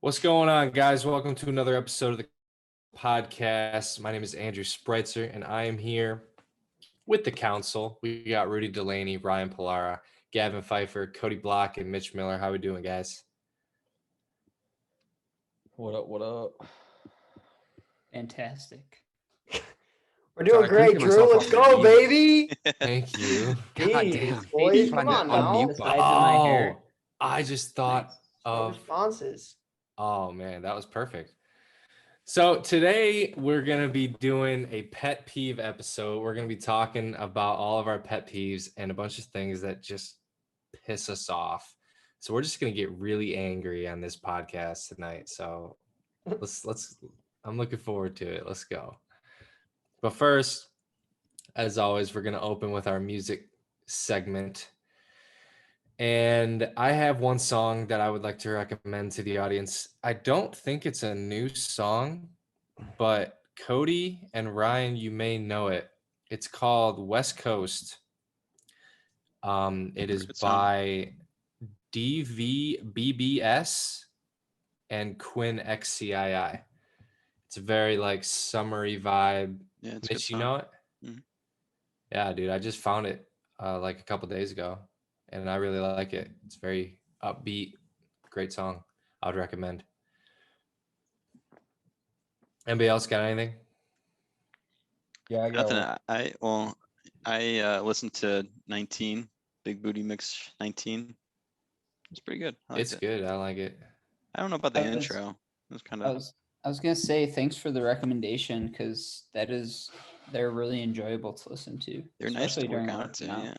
What's going on, guys? Welcome to another episode of the podcast. My name is Andrew Spreitzer, and I am here with the council. We got Rudy Delaney, Ryan Pilara, Gavin Pfeiffer, Cody Block, and Mitch Miller. How we doing, guys? What up? What up? Fantastic. We're doing Sorry, I couldn't great, get Drew. myself Let's off go, mute. baby. Thank you. God Jeez, damn. boys, Trying come to on now. unmute The sides of my hair. I just thought No of. responses. Oh man, that was perfect. So today we're gonna be doing a pet peeve episode. We're gonna be talking about all of our pet peeves and a bunch of things that just piss us off. So we're just gonna get really angry on this podcast tonight. So let's I'm looking forward to it. Let's go. But first, as always, we're gonna open with our music segment. And I have one song that I would like to recommend to the audience. I don't think it's a new song, but Cody and Ryan, you may know it. It's called West Coast. It is by DVBBS and Quinn XCII. It's a very like summery vibe. Yeah, it's Mitch, you know it? Mhm. Yeah, dude, I just found it like a couple days ago, and I really like it. It's very upbeat, great song. I would recommend. Anybody else got anything? Yeah, I got Nothing. one. I listened to 19 Big Booty Mix 19. It's pretty good. I liked It's it. good. I like it. I don't know about the I was- intro. It was kind I of. was gonna say thanks for the recommendation because they're really enjoyable to listen to. They're nice to especially work during out to. working Yeah.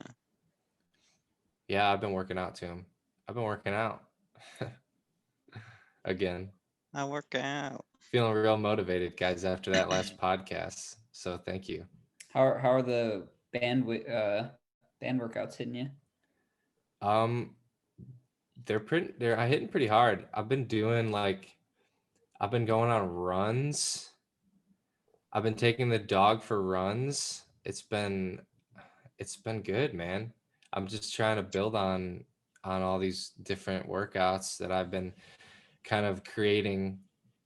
Yeah, I've been working out to him. I've been working out again. I work out. Feeling real motivated, guys, after that last podcast. So thank you. How are the band workouts hitting you? They're hitting pretty hard. I've been going on runs. I've been taking the dog for runs. It's been good, man. I'm just trying to build on all these different workouts that I've been kind of creating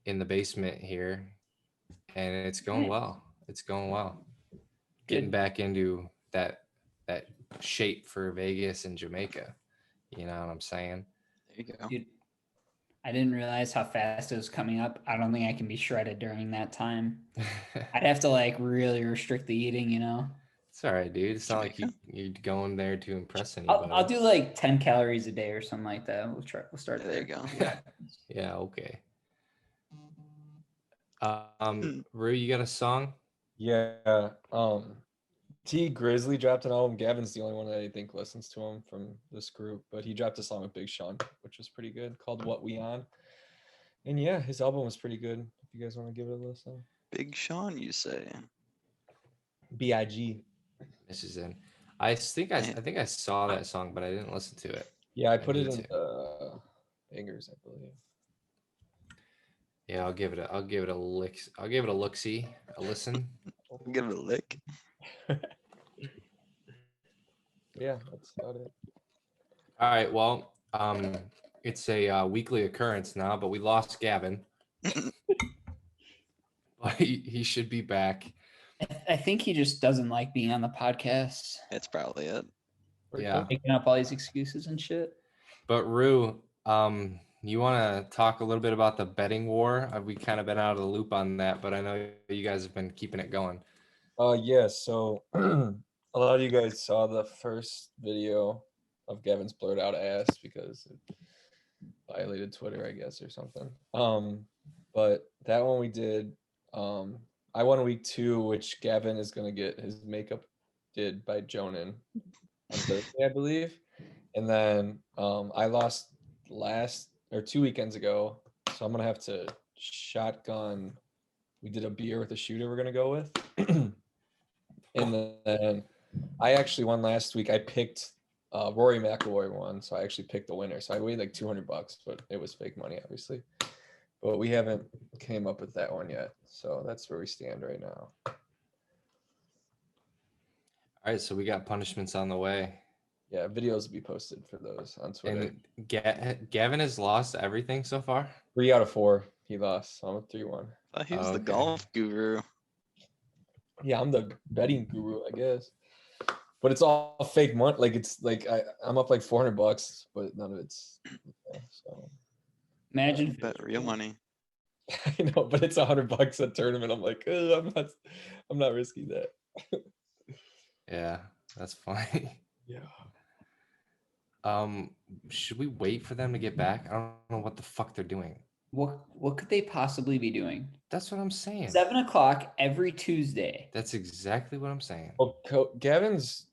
in the basement here, and it's going Nice. well. It's going well. Getting Good. back into that shape for Vegas and Jamaica. You know what I'm saying? There you go. Dude, I didn't realize how fast it was coming up. I don't think I can be shredded during that time. I'd have to like really restrict the eating, you know. It's all right, dude. It's not like Jamaica? you're going there to impress anybody. I'll do like 10 calories a day or something like that. We'll start Yeah, there you go. Yeah, okay. Rue, you got a song? Yeah. T Grizzly dropped an album. Gavin's the only one that I think listens to him from this group, but he dropped a song with Big Sean, which was pretty good, called What We On. And yeah, his album was pretty good. If you guys want to give it a listen. Big Sean, you say? B.I.G. This is in. I think I saw that song, but I didn't listen to it. Yeah, I put it need in to. bangers, I believe. Yeah, I'll give it a lick. I'll give it a look-see, a listen. Give it a lick. Yeah, that's about it. All right, well, it's a weekly occurrence now, but we lost Gavin. But he should be back. I think he just doesn't like being on the podcast, That's probably it. Yeah. making up all these excuses and shit. But Rue, you want to talk a little bit about the betting war? We kind of been out of the loop on that, but I know you guys have been keeping it going. Yeah, so a lot of you guys saw the first video of Gavin's blurred out ass because it violated Twitter, I guess, or something. But that one we did. I won week 2, which Gavin is gonna get his makeup did by Jonan on Thursday, I believe. And then I lost 2 weekends ago, so I'm gonna have to shotgun. We did a beer with a shooter we're gonna go with. And then I actually won last week. I picked Rory McIlroy won, so I actually picked the winner. So I weighed like $200, but it was fake money, obviously. But we haven't came up with that one yet. So that's where we stand right now. All right, so we got punishments on the way. Yeah, videos will be posted for those on Twitter. And Gavin has lost everything so far. 3 out of 4 he lost. So I'm a 3-1. He was Oh, the okay. golf guru. Yeah, I'm the betting guru, I guess. But it's all fake money. Like it's like I'm up like $400, but none of it's. So Imagine if it Bet was real money. I know, but it's $100 a tournament. I'm like, I'm not risking that. Yeah, that's funny. Yeah. Should we wait for them to get back? I don't know what the fuck they're doing. What could they possibly be doing? That's what I'm saying. 7:00 every Tuesday. That's exactly what I'm saying. Well, Gavin's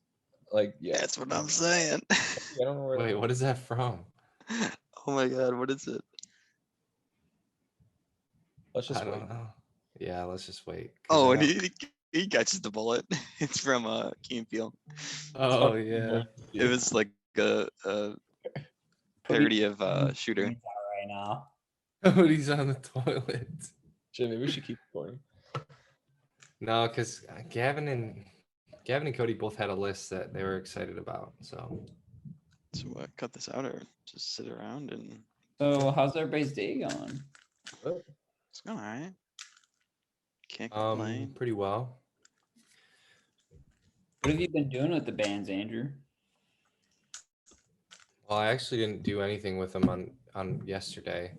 like, yeah. That's what I'm saying. I don't know where. Wait, what is that from? Oh my god, what is it? Let's just I wait. don't know. Yeah, let's just wait. 'cause Oh, I and don't- he catches the bullet. It's from Key and Peele. Oh yeah. It was like a parody of Shooter. Brains out right now. Cody's on the toilet. Shit, maybe we should keep going. No, because Gavin and Cody both had a list that they were excited about. So So cut this out or just sit around and So how's everybody's day going? it's going alright. Can't complain. pretty well. What have you been doing with the bands, Andrew? Well, I actually didn't do anything with them on yesterday.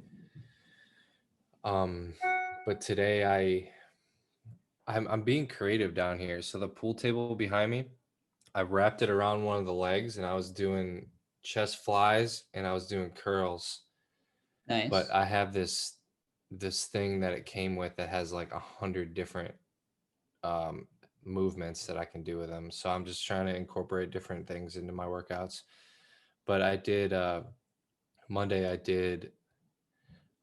But today I'm being creative down here. So the pool table behind me, I wrapped it around one of the legs and I was doing chest flies and I was doing curls. Nice. But I have this thing that it came with that has like 100 different movements that I can do with them. So I'm just trying to incorporate different things into my workouts. But I did Monday I did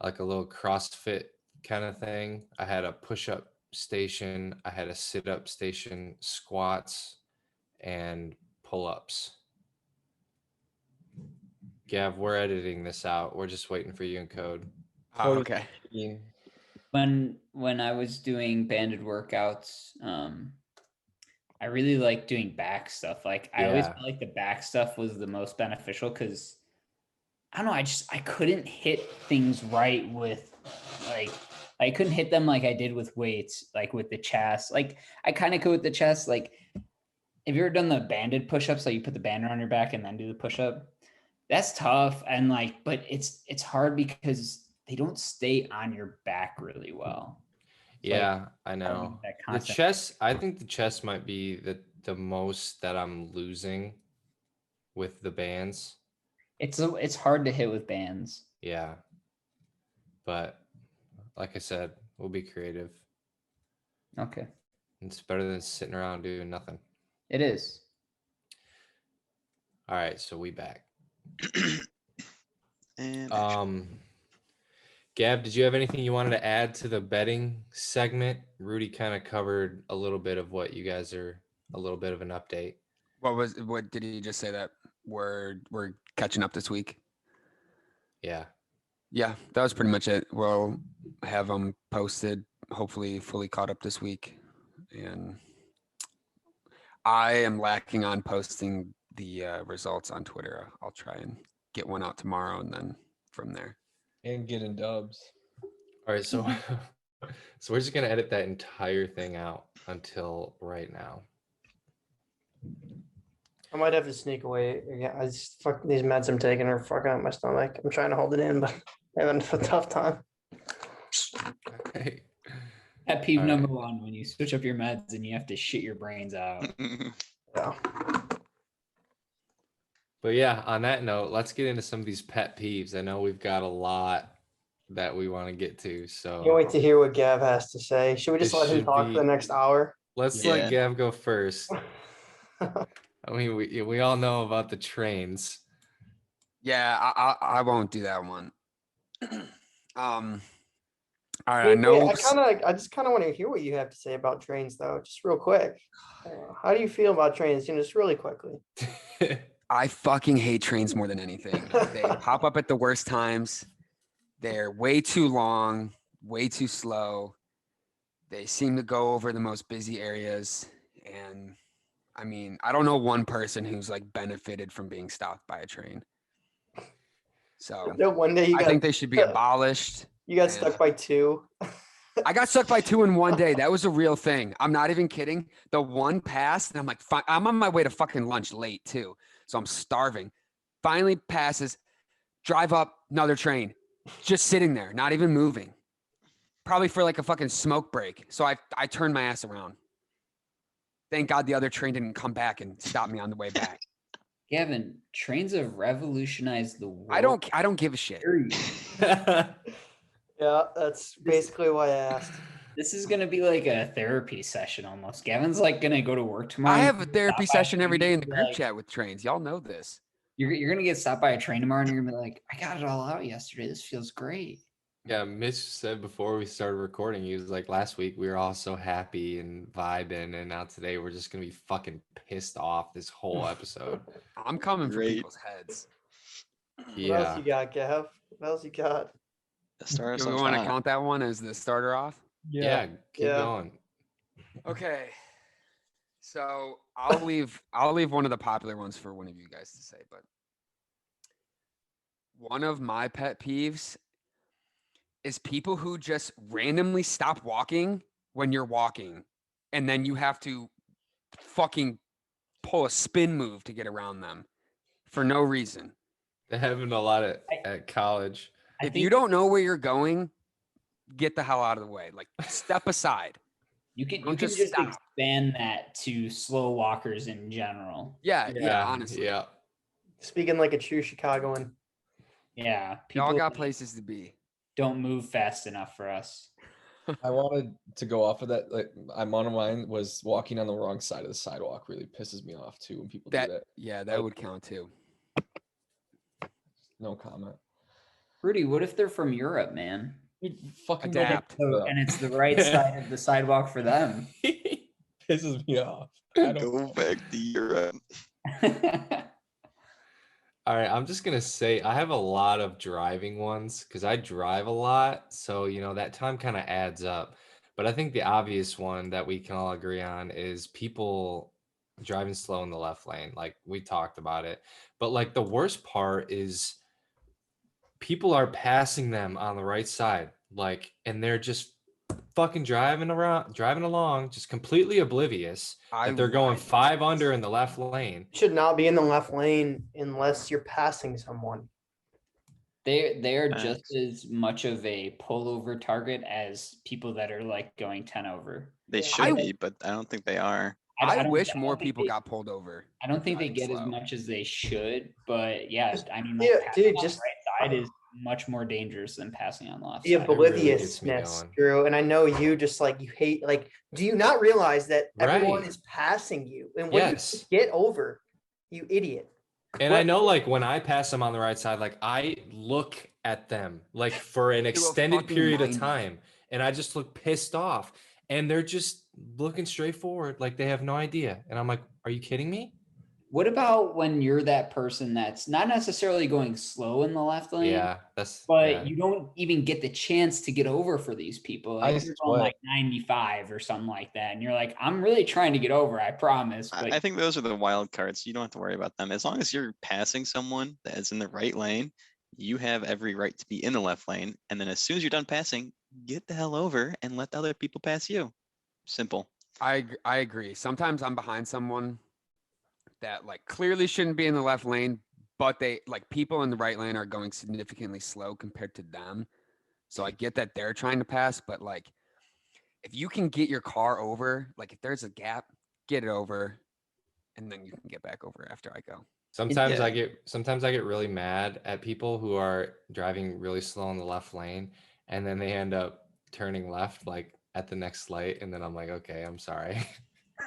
like a little CrossFit kind of thing. I had a push-up station, I had a sit-up station, squats, and pull-ups. Gav, we're editing this out. We're just waiting for you in code. Oh, okay. When I was doing banded workouts, I really like doing back stuff. Like I always Yeah. felt like the back stuff was the most beneficial because I don't know, I couldn't hit things right with like I couldn't hit them like I did with weights, like with the chest. Like I kind of could with the chest. Like have you ever done the banded push-ups? Like you put the band around your back and then do the push-up? That's tough. And like, but it's hard because they don't stay on your back really well. It's like Yeah, I know. having that The constant- chest, I think the chest might be the most that I'm losing with the bands. It's hard to hit with bands. Yeah. But like I said, we'll be creative. Okay. It's better than sitting around doing nothing. It is. All right, so we back. And Gab, did you have anything you wanted to add to the betting segment? Rudy kind of covered a little bit of what you guys are, a little bit of an update. What did he just say that we're catching up this week? Yeah. Yeah, that was pretty much it. We'll have them posted, hopefully fully caught up this week. And I am lacking on posting the results on Twitter. I'll try and get one out tomorrow and then from there. And getting dubs. All right, so so we're just gonna edit that entire thing out until right now. I might have to sneak away. Yeah, I just fuck these meds I'm taking are fucking up my stomach. I'm trying to hold it in, but I'm having a tough time. Okay. Pet peeve All number right. one, when you switch up your meds and you have to shit your brains out. Yeah. But yeah, on that note, let's get into some of these pet peeves. I know we've got a lot that we want to get to. So Can't wait to hear what Gav has to say. Should we just It let him should talk be- for the next hour? let's Yeah. let Gav go first. I mean, we all know about the trains. Yeah, I won't do that one. All right, Wait, I know. I just kind of want to hear what you have to say about trains, though, just real quick. How do you feel about trains? Just really quickly. I fucking hate trains more than anything. They pop up at the worst times. They're way too long, way too slow. They seem to go over the most busy areas. And I mean, I don't know one person who's like benefited from being stopped by a train. So No, one day you I got think they should be abolished. you got and- stuck by two. I got stuck by 2 in one day. That was a real thing. I'm not even kidding. The one passed, and I'm like, I'm on my way to fucking lunch late too. So I'm starving. Finally passes, drive up, another train, just sitting there, not even moving. Probably for like a fucking smoke break. So I turned my ass around. Thank God the other train didn't come back and stop me on the way back. Gavin, trains have revolutionized the world. I don't give a shit. Period. Yeah, that's basically why I asked. This is gonna be like a therapy session almost. Gavin's like gonna go to work tomorrow. I and have a stop therapy by session a every train day in and the be group like- chat with trains. Y'all know this. You're gonna get stopped by a train tomorrow, and you're gonna be like, "I got it all out yesterday. This feels great." Yeah, Mitch said before we started recording, he was like, last week we were all so happy and vibing, and now today we're just gonna be fucking pissed off this whole episode. I'm coming for Great. people's heads. What else Yeah. you got, Gav? What else you got? Start us Do we off want to hot. count that one as the starter off? Yeah, keep Yeah. going. Okay. So I'll leave one of the popular ones for one of you guys to say, but one of my pet peeves is people who just randomly stop walking when you're walking, and then you have to fucking pull a spin move to get around them for no reason. They having a lot at college. I If think you don't know where you're going, get the hell out of the way. Like step aside. you can Don't just just stop. expand that to slow walkers in general. Yeah, honestly. Yeah. Speaking like a true Chicagoan. Yeah, Y'all people got places to be. don't move fast enough for us. I wanted to go off of that. Like, I'm on mine was walking on the wrong side of the sidewalk really pisses me off too when people do that. Yeah, that would count too. No comment. Rudy, what if they're from Europe, man? Dude, fucking Adapt. And it's the right side of the sidewalk for them. pisses me off. I don't. Go back to Europe. All right, I'm just gonna say I have a lot of driving ones because I drive a lot, so that time kind of adds up. But I think the obvious one that we can all agree on is people driving slow in the left lane. Like we talked about it, but like the worst part is people are passing them on the right side, like, and they're just fucking driving along, just completely oblivious that they're going 5 under in the left lane. Should not be in the left lane unless you're passing someone. They are Thanks. just as much of a pullover target as people that are like going 10 over. They Yeah. should be, but I don't think they are. I don't- wish don't more think people they- got pulled over. I don't think they driving get as slow. much as they should, but yeah, I mean, Yeah, passing dude, on just- the right side is much more dangerous than passing on the left The side. really gets me obliviousness, going. Drew. And I know you just like you hate do you not realize that everyone Right. is passing you? And when Yes. you get over, you idiot. And I know, like, when I pass them on the right side, like, I look at them, like, for an extended fucking period of 90. time, and I just look pissed off. And they're just looking straight forward, like they have no idea. And I'm like, are you kidding me? What about when you're that person that's not necessarily going slow in the left lane, Yeah, but yeah. you don't even get the chance to get over for these people? I Like you're going swear. like 95 or something like that, and you're like, I'm really trying to get over, I promise. But I think those are the wild cards. You don't have to worry about them. As long as you're passing someone that is in the right lane, you have every right to be in the left lane. And then as soon as you're done passing, get the hell over and let the other people pass you. Simple. I agree. Sometimes I'm behind someone that like clearly shouldn't be in the left lane, but they like people in the right lane are going significantly slow compared to them. So I get that they're trying to pass, but like if you can get your car over, like if there's a gap, get it over, and then you can get back over after I go. Sometimes Yeah. I get really mad at people who are driving really slow in the left lane, and then they end up turning left, like at the next light, and then I'm like, okay, I'm sorry.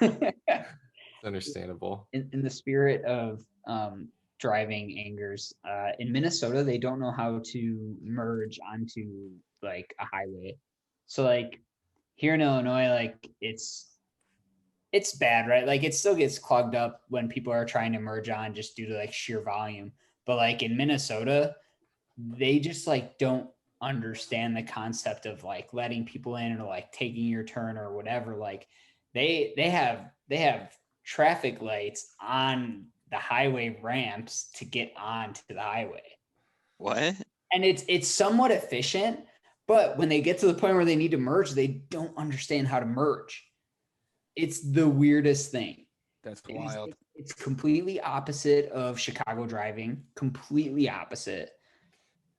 It's understandable. in the spirit of driving angers, in Minnesota, they don't know how to merge onto like a highway. So like here in Illinois, like it's bad, right? Like it still gets clogged up when people are trying to merge on just due to like sheer volume. But like in Minnesota, they just like don't understand the concept of like letting people in or like taking your turn or whatever. Like they have traffic lights on the highway ramps to get onto the highway. What? And it's somewhat efficient, but when they get to the point where they need to merge, they don't understand how to merge. It's the weirdest thing. That's It is- wild. It's completely opposite of Chicago driving, completely opposite.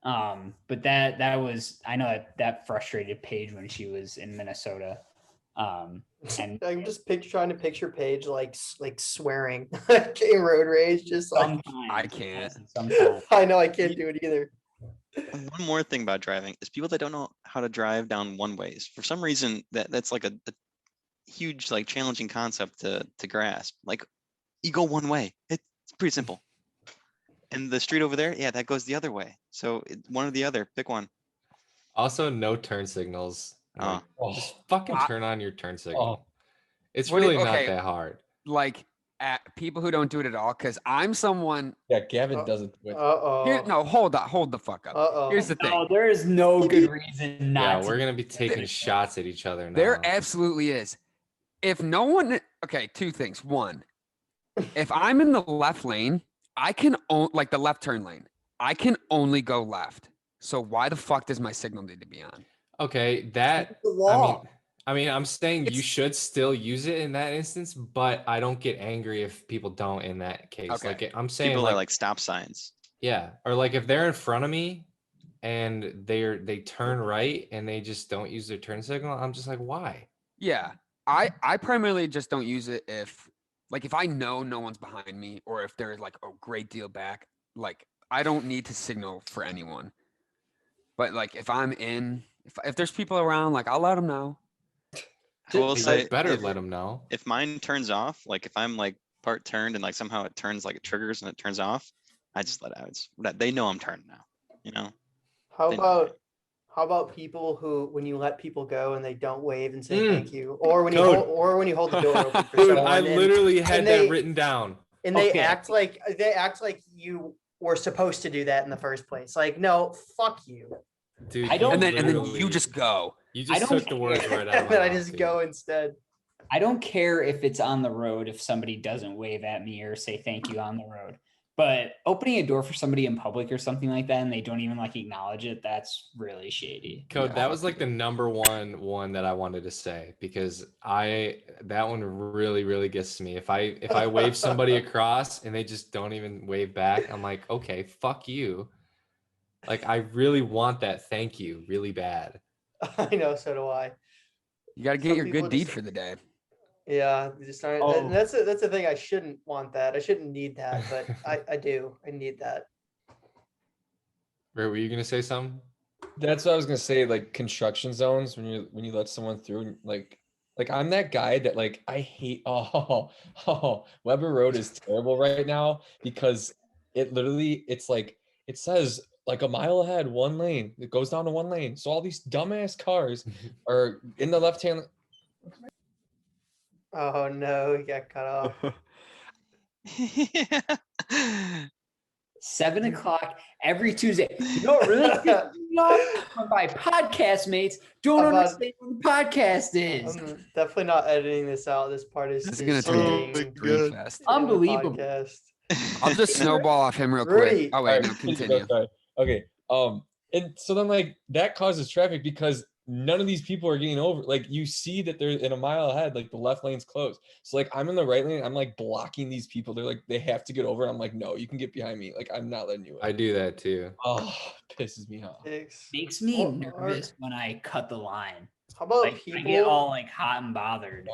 But that was, I know that frustrated Paige when she was in Minnesota. And I'm just trying to picture Paige like swearing in road rage, just like sometimes I can't. Sometimes. I know I can't do it either. One more thing about driving is people that don't know how to drive down one ways. For some reason, that's like a huge, like challenging concept to grasp. Like you go one way. It's pretty simple. And the street over there, yeah, that goes the other way. So one or the other, pick one. Also, no turn signals. Like, just fucking I- turn on your turn signal. It's What do you- really not okay. that hard. Like people who don't do it at all, because I'm someone. Yeah, Gavin doesn't do it. Here, Uh-oh. no, hold the fuck up. Uh-oh. Here's the thing. No, there is no good reason not Yeah, to. we're gonna be taking shots at each other now. There absolutely is. If no one, okay, two things. One, if I'm in the left lane, I can like the left turn lane. I can only go left. So why the fuck does my signal need to be on? Okay, that The law. I mean, I'm saying you It's- should still use it in that instance, but I don't get angry if people don't in that case. Okay. Like I'm saying, People like, are like stop signs. yeah, or like if they're in front of me and they turn right and they just don't use their turn signal, I'm just like, why? Yeah, I primarily just don't use it if I know no one's behind me or if there's like a great deal back. Like I don't need to signal for anyone. But like if I'm in, if there's people around, like I'll let them know. I will You say, better if, let them know. if mine turns off, like if I'm like part turned and like somehow it turns, like it triggers and it turns off, I just let out. They know I'm turned now. You know. How They know. how about people who, when you let people go and they don't wave and say Mm. thank you, or when you Code. hold the door open for Dude, someone, I and- literally had and that they- written down. and they Okay. act like you were supposed to do that in the first place. Like, no, fuck you. Dude, I don't- And then you literally- just go. You I just don't took the words care. right out of And my then I mouth, just dude. go instead. I don't care if it's on the road if somebody doesn't wave at me or say thank you on the road. But opening a door for somebody in public or something like that and they don't even like acknowledge it, that's really shady. Code, Yeah, that was fuck like the number one that I wanted to say because that one really gets to me. If I wave somebody across and they just don't even wave back, I'm like, okay, fuck you. Like I really want that thank you really bad. I know, so do I. You got to get Some your people good deed just- for the day. Yeah, just aren't, Oh. and that's the thing. I shouldn't want that. I shouldn't need that, but I do. I need that. Ray, were you gonna say something? That's what I was gonna say. Like construction zones, when you let someone through, like I'm that guy that like I hate. Oh, Weber Road is terrible right now because it's like it says like a mile ahead, one lane. It goes down to one lane. So all these dumbass cars are in the left hand. Oh no, he got cut off. 7 o'clock every Tuesday. You know what really pisses me off? When my podcast mates don't How about- understand what the podcast is. I'm definitely not editing this out. This part is This is just gonna turn staying into a in grief fest. the Unbelievable. podcast. I'll just snowball off him real Rudy. quick. Oh wait, Alright, no, continue. sorry. Okay. And so then like that causes traffic because none of these people are getting over. Like you see that they're in a mile ahead, like the left lane's closed. So like I'm in the right lane, I'm like blocking these people. They're like, they have to get over. I'm like, no, you can get behind me. Like I'm not letting you in. I do that too. Oh, pisses me off. Makes me Or- nervous when I cut the line. How about Like people? I get all like hot and bothered.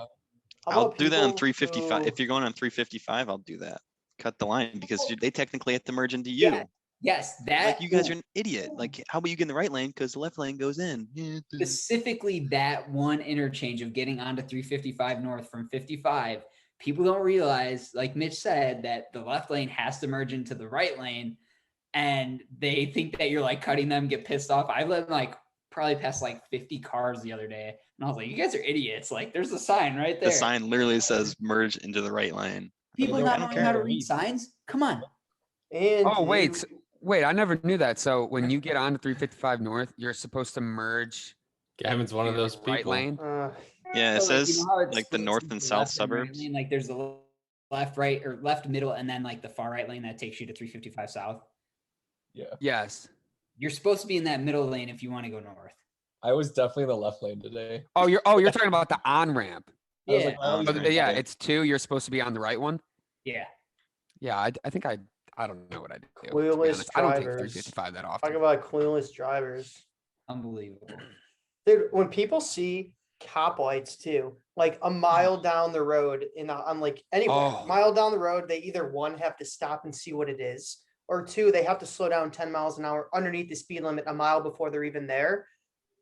how I'll about do that on people 355. who- If you're going on 355, I'll do that. Cut the line because they technically have to merge into you. Yeah, yes, that Like you guys are an idiot. Like how about you get in the right lane because the left lane goes in. specifically that one interchange of getting onto 355 north from 55. People don't realize, like Mitch said, that the left lane has to merge into the right lane, and they think that you're like cutting them, get pissed off. I let them like probably pass like 50 cars the other day, and I was like, "You guys are idiots!" Like, there's a sign right there. The sign literally says merge into the right lane. People I not don't knowing care. how to read signs. Come on. And Oh wait, you- wait, I never knew that. So when you get onto 355 north, you're supposed to merge. Gavin's one of into those your right people. lane. Yeah, it So, like, you says know how it like the splits north into and left south and right suburbs. lane? Like there's a little left, right, or left, middle, and then like the far right lane that takes you to 355 south. Yeah. Yes. You're supposed to be in that middle lane if you want to go north. I was definitely in the left lane today. You're talking about the on ramp. I was Yeah. like, why are we Oh, doing Yeah, that? it's 2. You're supposed to be on the right one. Yeah. Yeah, I think I don't know what I do. To be Clueless honest. I don't take drivers. 355 that Talk often. about clueless drivers. Unbelievable. Dude, when people see cop lights too, like a mile down the road I'm like anywhere, Oh. mile down the road, they either one have to stop and see what it is, or two, they have to slow down 10 miles an hour underneath the speed limit a mile before they're even there.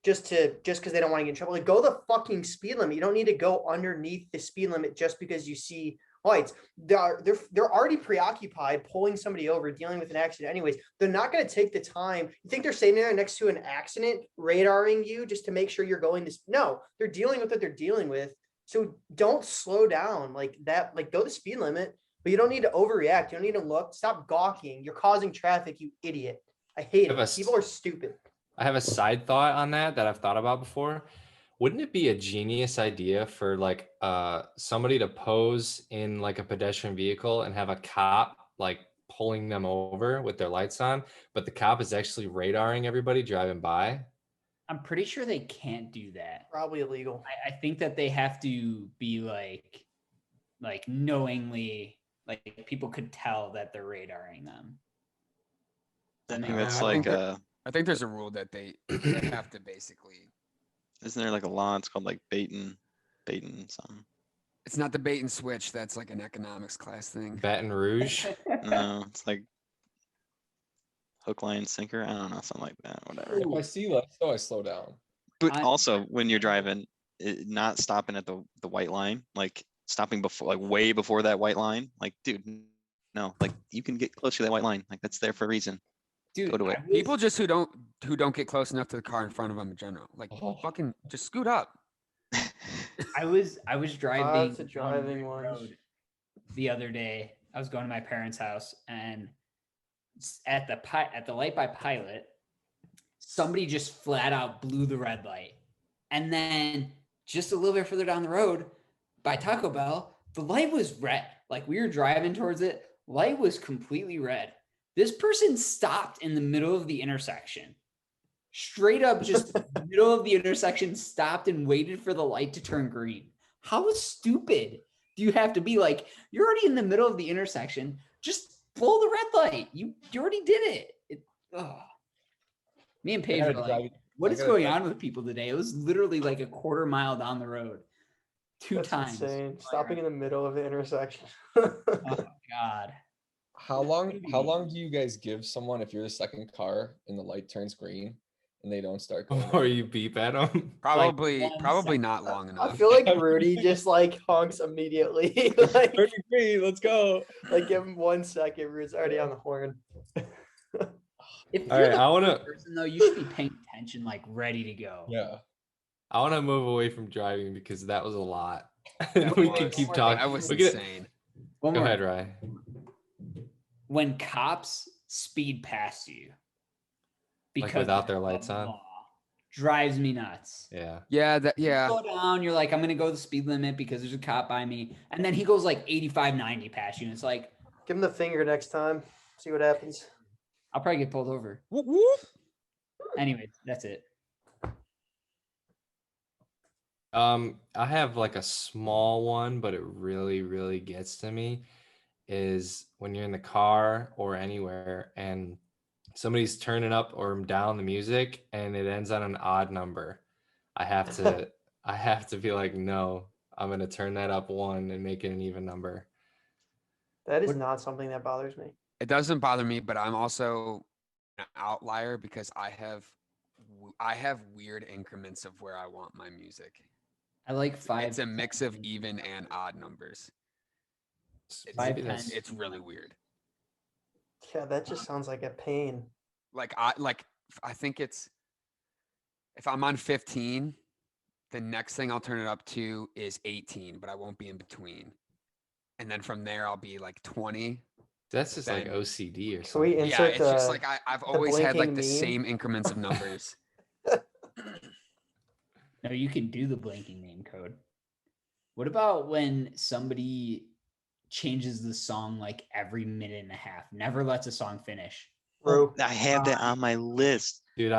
Just because they don't want to get in trouble. Like, go the fucking speed limit. You don't need to go underneath the speed limit just because you see lights. They're already preoccupied pulling somebody over, dealing with an accident anyways. They're not going to take the time. You think they're sitting there next to an accident radaring you just to make sure you're going to no, they're dealing with what they're dealing with. So don't slow down like that. Like, go the speed limit, but you don't need to overreact. You don't need to look. Stop gawking. You're causing traffic, you idiot. I hate Have it. a People are stupid. I have a side thought on that I've thought about before. Wouldn't it be a genius idea for like somebody to pose in like a pedestrian vehicle and have a cop like pulling them over with their lights on, but the cop is actually radaring everybody driving by? I'm pretty sure they can't do that. Probably illegal. I think that they have to be like knowingly, like people could tell that they're radaring them. I think No, that's I like think I think there's a rule that they have to basically. isn't there like a law? It's called like baiting something. It's not the bait and switch. That's like an economics class thing. Baton Rouge. No, it's like hook, line, sinker. I don't know, something like that. Whatever. If I see lights, though, I slow down. But I- also when you're driving, not stopping at the white line, like stopping before, like way before that white line. Like, dude, no, like you can get close to that white line. Like that's there for a reason. dude, Go to it. I was- People just who don't get close enough to the car in front of them in general. Like Oh. fucking just scoot up. I was driving Lots of down driving Ring ones. Road the other day. I was going to my parents' house, and at the light by Pilot, somebody just flat out blew the red light. And then just a little bit further down the road by Taco Bell, the light was red. Like we were driving towards it, light was completely red. This person stopped in the middle of the intersection. Straight up, just middle of the intersection, stopped and waited for the light to turn green. How stupid do you have to be? Like, you're already in the middle of the intersection. Just blow the red light. You already did it. Me and Paige I were gotta like, drive- what I is gotta going drive- on with people today? It was literally like a quarter mile down the road. Two That's times. insane. Stopping in the middle of the intersection. Oh my God. How long Maybe. do you guys give someone if you're the second car and the light turns green and they don't start going? Or you beep at them? Probably 1 second. not long I enough. feel like Rudy just like honks immediately. like, Turning green, let's go. like give him 1 second. Rudy's already on the horn. If All you're right, the I wanna- first person though, you should be paying attention, like ready to go. Yeah. I want to move away from driving because that was a lot. That we can was- keep talking. That was We can- insane. One Go more. ahead, Rye. When cops speed past you Like without of their lights the on? law, drives me nuts. Yeah. Yeah. Slow down. You're like, I'm gonna go the speed limit because there's a cop by me, and then he goes like 85, 90 past you, and it's like, Give him the finger next time. See what happens. I'll probably get pulled over. Whoop, whoop. Anyways, that's it. I have like a small one, but it really, really gets to me is when you're in the car or anywhere and somebody's turning up or down the music and it ends on an odd number. I have to be like, no, I'm gonna turn that up 1 and make it an even number. That is not something that bothers me. It doesn't bother me, but I'm also an outlier because I have weird increments of where I want my music. I like 5. It's a mix of even and odd numbers. Maybe Five, that's- 10. It's really weird. Yeah, that just sounds like a pain. I think it's if I'm on 15, the next thing I'll turn it up to is 18, but I won't be in between. And then from there I'll be like 20. That's just like Then- OCD or Can we something. Yeah, insert it's just the- like I've always had like blinking the meme? same increments of numbers. No, you can do the blinking name code. What about when somebody changes the song like every minute and a half. Never lets a song finish. Rue. I have that on my list. Dude,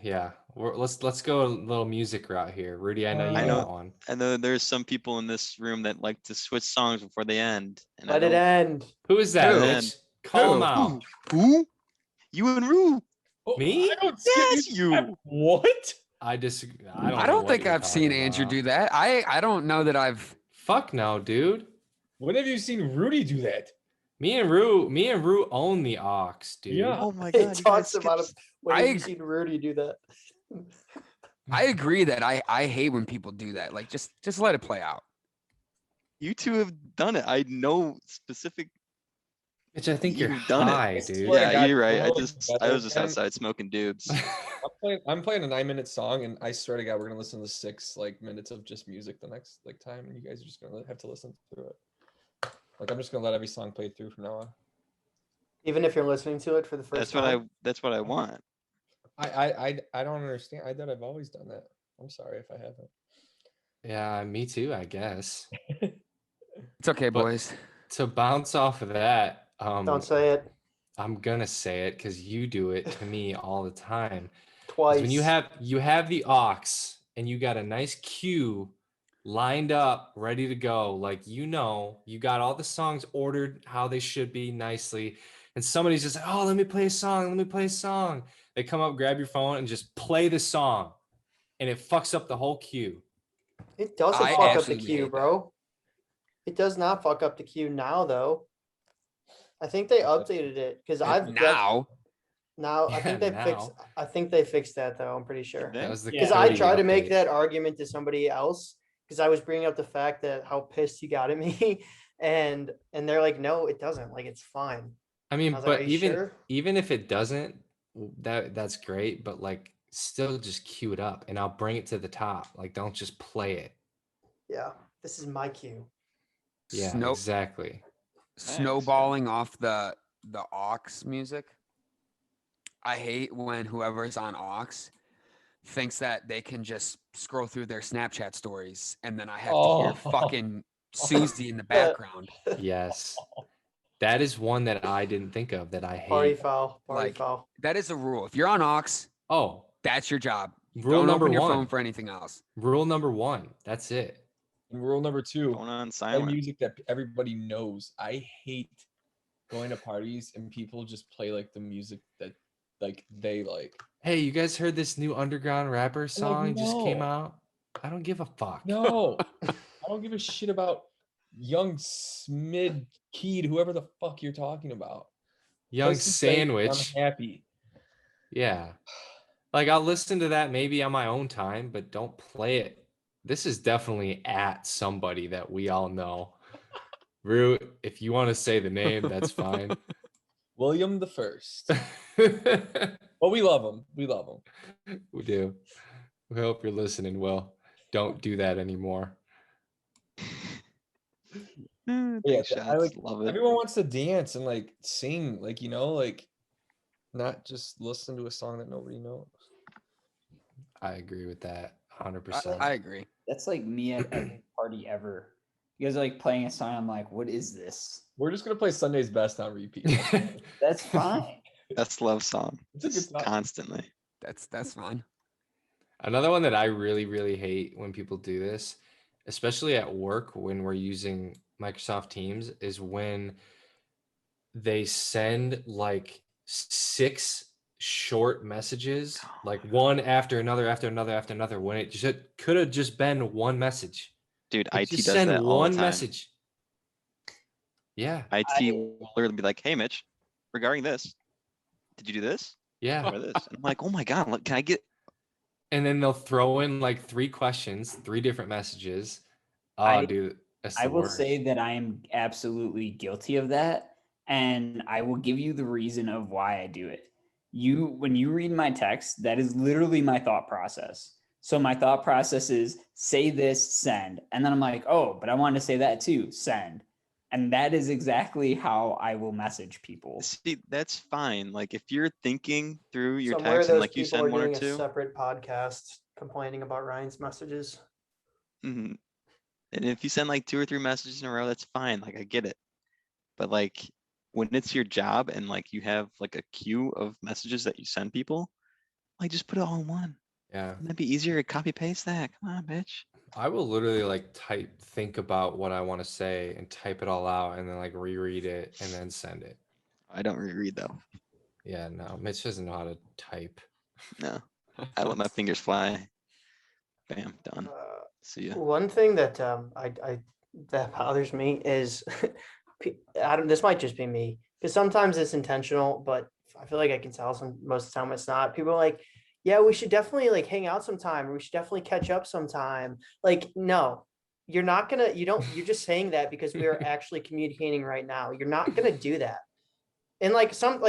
yeah. Let's go a little music route here. Rudy, I know you I got know- one. I know there's some people in this room that like to switch songs before they end. And Let I it don't- end. Who is that, Who? Mitch? Call him Who? out. Who? You and Rue. Me? I don't skip Yes, you. What? I disagree. I I know don't what think you're I've seen talking Andrew about. do that. I don't know that I've. Fuck no, dude. When have you seen Rudy do that? Me and Rue own the Ox, dude. Yeah. Oh my He god. You guys talks about him. skipped- When I have you ag- seen Rudy do that? I agree that I hate when people do that. Like just let it play out. You two have done it. I know specific. Mitch, I think you're You've done it. high, I dude. swear to Yeah, God, you're right. we're all I was just together, outside smoking dubs. I'm playing a 9-minute song, and I swear to God, we're gonna listen to 6 minutes of just music the next time, and you guys are just gonna have to listen through it. Like I'm just gonna let every song play through from now on. Even if you're listening to it for the first time. That's what I want. I don't understand. I thought I've always done that. I'm sorry if I haven't. Yeah, me too, I guess. It's okay, But- boys. To bounce off of that, Don't say it I'm gonna say it because you do it to me all the time. 'Cause twice. when you have the aux and you got a nice cue lined up, ready to go, like you got all the songs ordered how they should be nicely, and somebody's just like, oh, let me play a song. They come up, grab your phone, and just play the song, and it fucks up the whole cue. It doesn't I fuck up the absolutely queue, hate bro. It does not fuck up the queue now, though. I think they updated it because I've Now now. I Yeah, think they fixed. now. I think they fixed that though. I'm pretty sure. That was the Because I Cody tried to make update. that argument to somebody else because I was bringing up the fact that how pissed he got at me, and they're like, no, it doesn't. Like it's fine. I mean, I was like, but "Are you sure?" even if it doesn't, that's great. But like, still just cue it up, and I'll bring it to the top. Like, don't just play it. Yeah, this is my cue. Yeah, snow exactly. snowballing off the aux music. I hate when whoever's on aux thinks that they can just scroll through their Snapchat stories and then I have to hear Oh. fucking Susie in the background. Yes, that is one that I didn't think of that I Party hate. foul. Party Like, foul. That is a rule. If you're on aux, Oh, that's your job. rule Don't number open your one. phone for anything else. Rule number one. That's it. And rule number 2. Going on Play silent. music that everybody knows. I hate going to parties and people just play like the music that like they like. Hey, you guys heard this new underground rapper song just came no. out? I don't give a fuck. No, I don't give a shit about young Smid Keed, whoever the fuck you're talking about. Play Young some Drake, Sandwich. I'm happy. Yeah. Like I'll listen to that maybe on my own time, but don't play it. This is definitely at somebody that we all know. Rue, if you want to say the name, that's fine. William the First. But we love him. We love him. We do. We hope you're listening, Will. Don't do that anymore. Yeah, Big I shots. Love it. Everyone wants to dance and like sing, like like not just listen to a song that nobody knows. I agree with that 100%. I agree. That's like me at every party ever. You guys are like playing a song. I'm like, what is this? We're just gonna play Sunday's Best on repeat. That's fine. That's love song. It's a good Just song. constantly. That's fine. Another one that I really, really hate when people do this, especially at work when we're using Microsoft Teams, is when they send like 6 short messages, like one after another, when it just could have just been one message. Dude, Like, IT just does send that all one the time. message. Yeah, IT will literally be like, hey, Mitch, regarding this, did you do this? yeah. Or this? And I'm like, oh my God, look, can I get And then they'll throw in like 3 questions, 3 different messages. Oh, I- dude, that's I the will worst. say that I am absolutely guilty of that. And I will give you the reason of why I do it. When you read my text, that is literally my thought process. So my thought process is say this, send. And then I'm like, oh, but I wanted to say that too, send. And that is exactly how I will message people. See, that's fine. Like if you're thinking through your Somewhere text and those like you people send are one or doing a two, separate podcast complaining about Ryan's messages. mhm. And if you send like 2 or 3 messages in a row, that's fine. Like I get it. but like when it's your job and like you have like a queue of messages that you send people, like just put it all in one. Yeah. Wouldn't that be easier to copy paste that? Come on, bitch. I will literally like think about what I want to say and type it all out and then like reread it and then send it. I don't reread though. Yeah, no, Mitch doesn't know how to type. No, I let my fingers fly. Bam, done. Uh, See ya. One thing that I that bothers me is I don't. This might just be me because sometimes it's intentional, but I feel like I can tell most of the time it's not. People are like, "Yeah, we should definitely like hang out sometime, or we should definitely catch up sometime." Like, no, you're not gonna. You don't. You're just saying that because we are actually communicating right now. You're not gonna do that. And like some,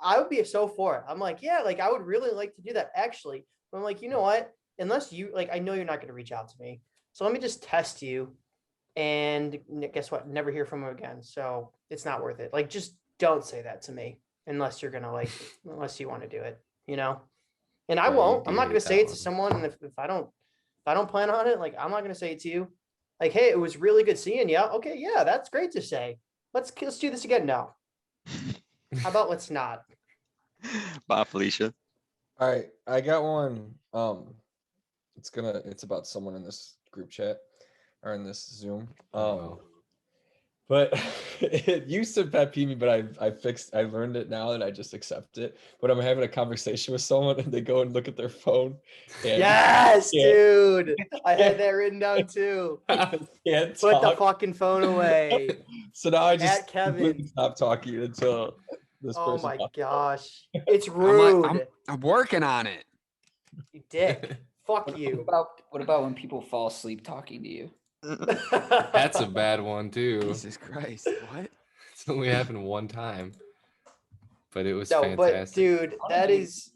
I would be so for it. I'm like, yeah, like I would really like to do that actually. But I'm like, you know what? Unless you like, I know you're not going to reach out to me. So let me just test you. And guess what? Never hear from him again. So it's not worth it. Like, just don't say that to me unless you're gonna unless you want to do it, you know. And I Yeah, you won't. I'm do not hate gonna say that it to one. someone. And if I don't plan on it, like I'm not gonna say it to you. Like, hey, it was really good seeing you. Okay, yeah, that's great to say. Let's do this again. No, how about let's not? Bye, Felicia. All right, I got one. It's about someone in this group chat or in this Zoom. Oh. But it used to pet peeve me, but I learned it now and I just accept it. When I'm having a conversation with someone and they go and look at their phone. And Yes, Yeah. dude. I had that written down too. can't Put the talk. fucking phone away. So now I just At Kevin. completely stop talking until this Oh person my talks. gosh. It's I'm, rude. like, I'm working on it. You dick. Fuck you. What about when people fall asleep talking to you? That's a bad one too. Jesus Christ. What? It's only happened one time, but it was No, but fantastic. dude, that is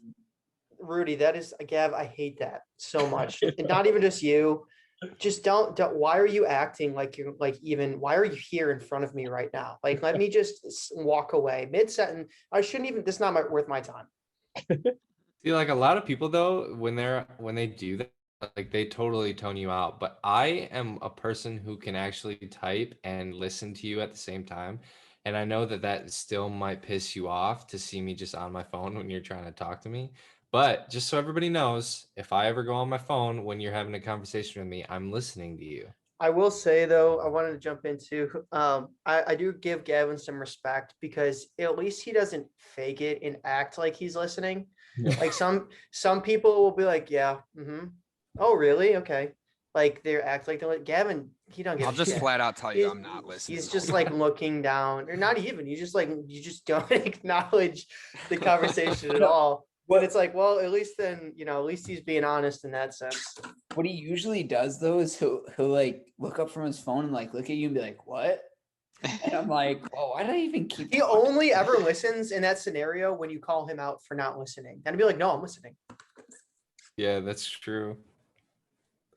Rudy. That is Gav. I hate that so much. And not even just you. Just don't. Why are you acting like you're like even? Why are you here in front of me right now? Like, let me just walk away mid sentence. I shouldn't even. This is not worth my time. See, like a lot of people though, when they do that, like they totally tone you out. But I am a person who can actually type and listen to you at the same time. And I know that still might piss you off to see me just on my phone when you're trying to talk to me. But just so everybody knows, if I ever go on my phone when you're having a conversation with me, I'm listening to you. I will say though, I wanted to jump into. I do give Gavin some respect because at least he doesn't fake it and act like he's listening. Like some people will be like, yeah, oh really? Okay. Like they act like they're like Gavin. He don't give. I'll a just shit. flat out tell you He's- I'm not listening. He's just like looking down, or not even. You just don't acknowledge the conversation at all. But it's like, well, at least then, at least he's being honest in that sense. What he usually does though is he'll like look up from his phone and like look at you and be like, "What?" And I'm like, "Oh, why did I even keep?" He talking?" only ever listens in that scenario when you call him out for not listening. And I'd be like, no, I'm listening. Yeah, that's true.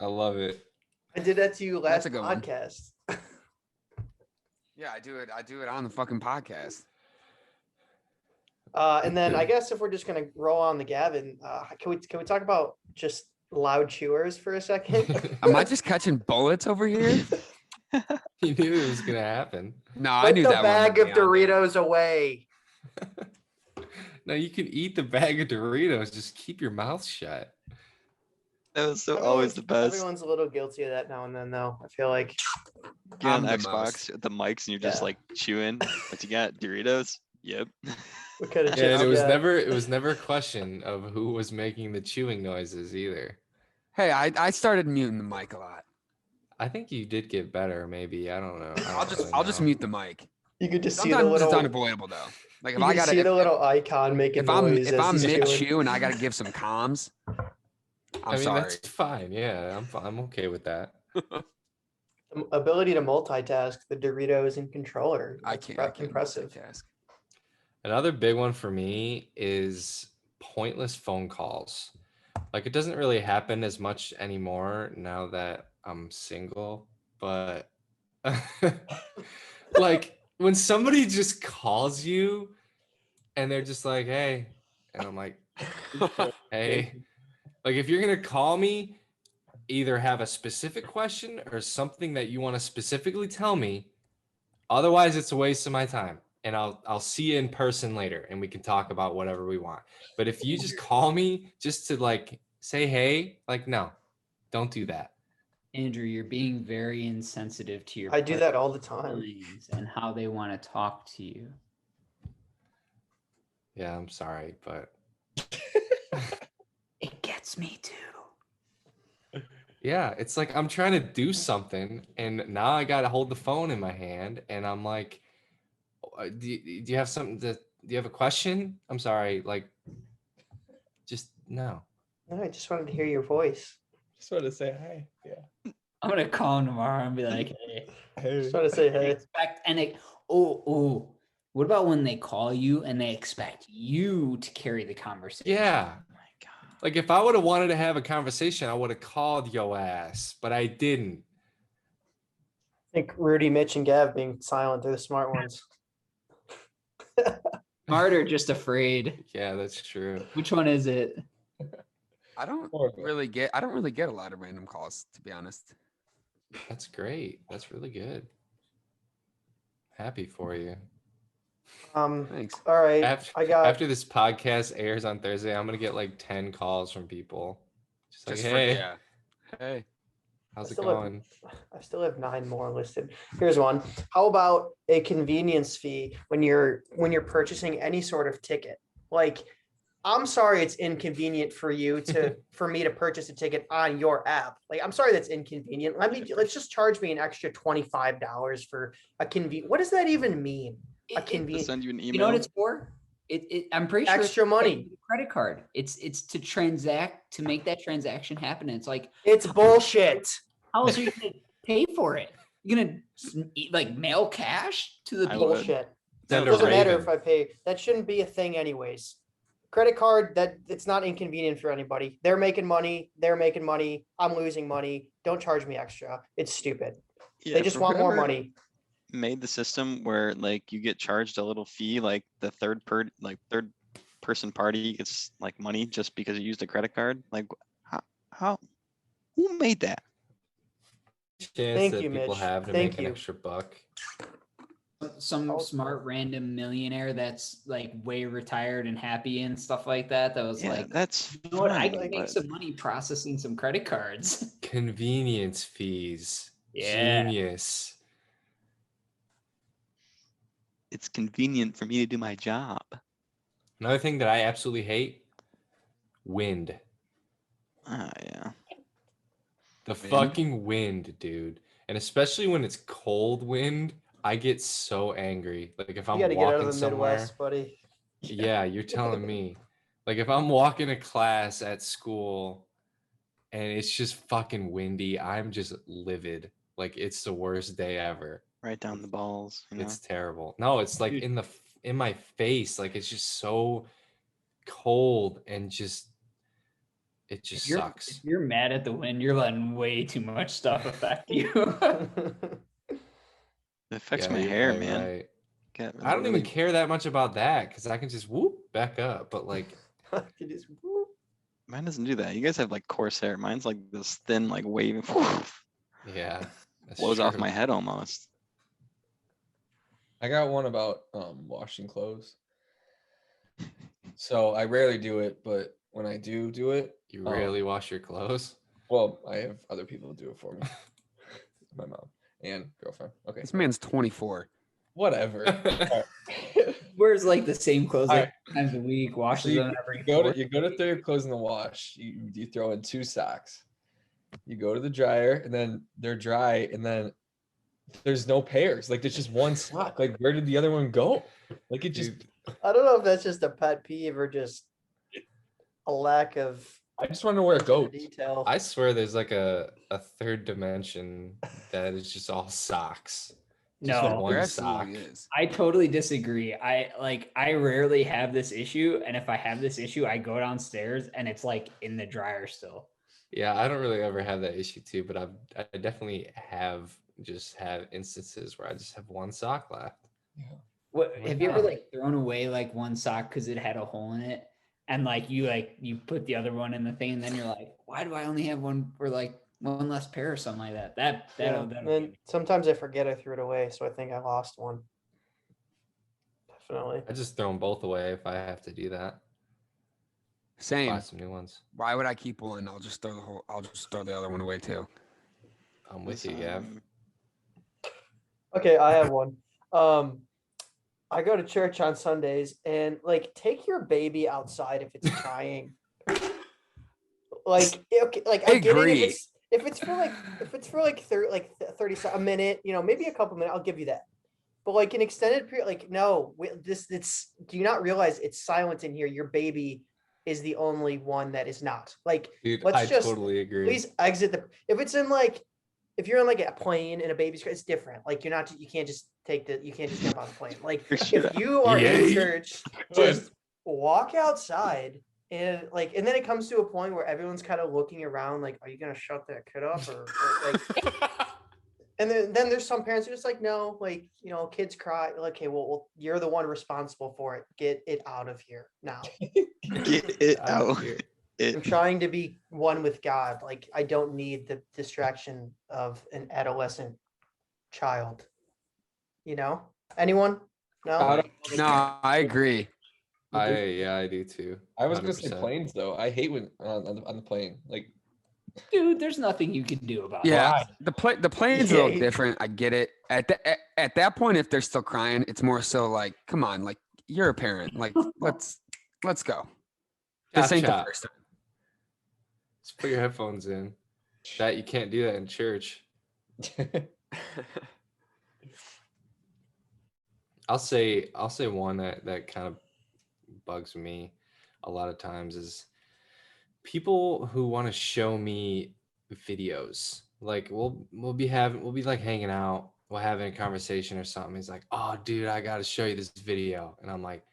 I love it. I did that to you last That's a good one. podcast. Yeah, I do it on the fucking podcast. And then I guess if we're just gonna roll on the Gavin, can we talk about just loud chewers for a second? Am I just catching bullets over here? You knew it was gonna happen. No, I Put knew the that bag one of would be on there. Doritos away. No, you can eat the bag of Doritos. Just keep your mouth shut. That was always the best. Everyone's a little guilty of that now and then, though. I feel like Get on I'm the Xbox at the mics and you're just Yeah. like chewing. What you got? Doritos? Yep. we could have Yeah, and just. it was never a question of who was making the chewing noises either. Hey, I started muting the mic a lot. I think you did get better, maybe. I don't know. I'll just mute the mic. You could just see the Sometimes it's little. unavoidable though. Like if You I can gotta see if, the little icon making if I'm noise. if as I'm he's mid chewing. chew and I gotta give some comms, I'm sorry. That's fine. Yeah, I'm okay with that. The ability to multitask the Doritos and controller. I That's can't impressive. multitask. Another big one for me is pointless phone calls. Like it doesn't really happen as much anymore now that I'm single, but like when somebody just calls you and they're just like, "Hey," and I'm like, "Hey." Like if you're going to call me, either have a specific question or something that you want to specifically tell me, Otherwise, it's a waste of my time. And I'll see you in person later and we can talk about whatever we want. But if you just call me just to like say hey, like no, don't do that. Andrew, you're being very insensitive to your I do that all the time. feelings and how they want to talk to you. Yeah, I'm sorry, but It gets me too. yeah, it's like I'm trying to do something and now I got to hold the phone in my hand and I'm like, do you have something do you have a question? I'm sorry, like just no. No, I just wanted to hear your voice. Just wanted to say hi. Yeah. I'm gonna call him tomorrow and be like, hey. Hey. Just wanted to say hey. What about when they call you and they expect you to carry the conversation? Yeah. Oh my God. Like if I would have wanted to have a conversation, I would have called yo ass, but I didn't. I think Rudy, Mitch, and Gav being silent, they're the smart ones. Smart or just afraid? Yeah, that's true. Which one is it? I don't Or both. really get a lot of random calls, to be honest. That's great. That's really good. Happy for you. Thanks. All right. After this podcast airs on Thursday, I'm gonna get like 10 calls from people. Just like, hey, yeah. Hey. how's it still have- going? I still have 9 more listed. Here's one. How about a convenience fee when you're purchasing any sort of ticket? Like, I'm sorry it's inconvenient for you to for me to purchase a ticket on your app. Like, I'm sorry that's inconvenient. Let's just charge me an extra $25 for a convenient. What does that even mean? A To convenient send you an email. You know what it's for? I'm pretty sure extra it's money. a credit card. It's to make that transaction happen. And it's like, It's bullshit. how else are you gonna pay for it? You're gonna like mail cash to the I people? would. Bullshit. Send It a doesn't matter raven. if I pay. That shouldn't be a thing anyways. Credit card, that it's not inconvenient for anybody. They're making money. I'm losing money. Don't charge me extra. It's stupid. Yeah, They just for want more whoever money. Made the system where like you get charged a little fee, like the third person party gets like money just because you used a credit card. Like how who made that? Chance Thank that you, people Mitch. have to Thank make an you. extra buck. Some Oh, smart random millionaire that's like way retired and happy and stuff like that. That was Yeah, like, that's you know what? I fine, can make but some money processing some credit cards. Convenience fees. Yeah. Genius. it's convenient for me to do my job. Another thing that I absolutely hate, wind. Yeah. The Wind? fucking wind, dude. And especially when it's cold wind, I get so angry. Like if You I'm got to get out of walking the somewhere. Midwest, buddy. Yeah, you're telling me. Like if I'm walking to class at school and it's just fucking windy, I'm just livid. Like it's the worst day ever. Right down the balls, you know. It's terrible. No, it's like Dude. in my face. Like it's just so cold and it just If sucks. you're mad at the wind, you're letting way too much stuff affect you. It affects Yeah, my you're hair, probably man. right. Get I don't really- even care that much about that because I can just whoop back up. But like, You just whoop. Mine doesn't do that. You guys have like coarse hair. Mine's like this thin, like waving, yeah, that's blows off true. my head almost. I got one about washing clothes. So I rarely do it, but when I do it, You rarely wash your clothes. well, I have other people do it for me. My mom and girlfriend. Okay, This man's 24. whatever. Wears like the same clothes All like times a week, washes So you, them every you go to throw your clothes in the wash. You throw in 2 socks. You go to the dryer, and then they're dry, and then there's no pairs. Like there's just one sock. Like where did the other one go? Like it just. Dude, I don't know if that's just a pet peeve or just a lack of I just want to know where it goes. detail. I swear there's like a third dimension that is just all socks. Just No, one There sock. absolutely is. I totally disagree. I rarely have this issue, and if I have this issue, I go downstairs and it's like in the dryer still. Yeah, I don't really ever have that issue too, but I definitely have instances where I just have one sock left. What Why have you ever not? like thrown away like one sock because it had a hole in it, and like you put the other one in the thing, and then you're like, why do I only have one for like one less pair or something like that. That'll Yeah. get And then me. sometimes I forget I threw it away, so I think I lost one. Definitely. I just throw them both away if I have to do that. Buy Same. some new ones. Why would I keep one? I'll just throw the other one away too. I'm with you, Gav. Okay, I have one. I go to church on Sundays and like take your baby outside if it's crying. Like okay, like I get it Agree. if it's for like 30 a minute, you know, maybe a couple minutes, I'll give you that. But like an extended period, like no, it's do you not realize it's silent in here? Your baby is the only one that is not. Like Dude, let's I just totally agree. please exit the if it's in like if you're in like a plane and a baby's it's different. Like you can't just jump on the plane. Like if you are in Yay. church, just walk outside and like and then it comes to a point where everyone's kind of looking around like, are you gonna shut that kid up or like and then there's some parents who are just like, no, like, you know, kids cry. Okay, well, you're the one responsible for it. Get it out of here now. Get it I don't out. care. I'm trying to be one with God. Like, I don't need the distraction of an adolescent child. You know? Anyone? No? No, I agree. I do too. I was gonna say 100%. planes though. I hate when on the plane. Like Dude, there's nothing you can do about it. Yeah, the plane's a little Yeah. different. I get it. At that point, if they're still crying, it's more so like, come on, like you're a parent. Like let's go. This Chop, ain't the chop. first time. Just put your headphones in. That you can't do that in church. I'll say one that kind of bugs me a lot of times is people who want to show me videos. Like we'll be like hanging out, we'll having a conversation or something. He's like, "Oh, dude, I got to show you this video," and I'm like,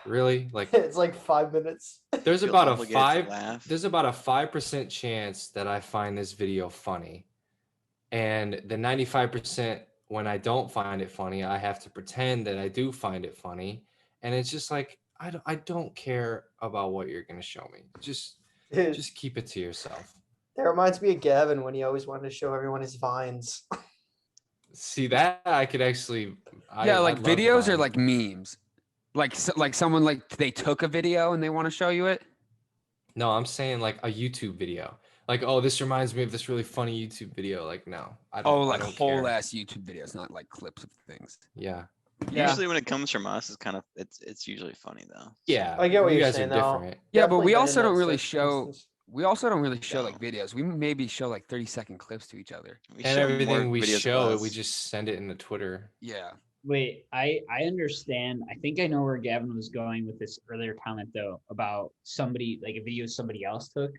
"Really?" Like It's like 5 minutes. there's Feels about a obligated to laugh. there's about a 5% chance that I find this video funny, and the 95% when I don't find it funny, I have to pretend that I do find it funny, and it's just like I don't care about what you're gonna show me. Just Dude, keep it to yourself. that reminds me of Gavin when he always wanted to show everyone his vines. See that I could actually Yeah, I like love videos are Vine. like memes. Like someone like they took a video and they want to show you it. No, I'm saying like a YouTube video. Like, oh, this reminds me of this really funny YouTube video. Like, no, I don't. Oh, I like don't whole care. ass YouTube videos, not like clips of things. Yeah, Yeah. Usually when it comes from us, it's usually funny though. yeah. I get what you you're guys saying, are though. different. Yeah, but Definitely we been in also that don't really instance. show like No. videos. We maybe show like 30-second clips to each other. We And show more everything we videos of show, we us. just send it into Twitter. Yeah. Wait, I understand. I think I know where Gavin was going with this earlier comment though about somebody like a video somebody else took.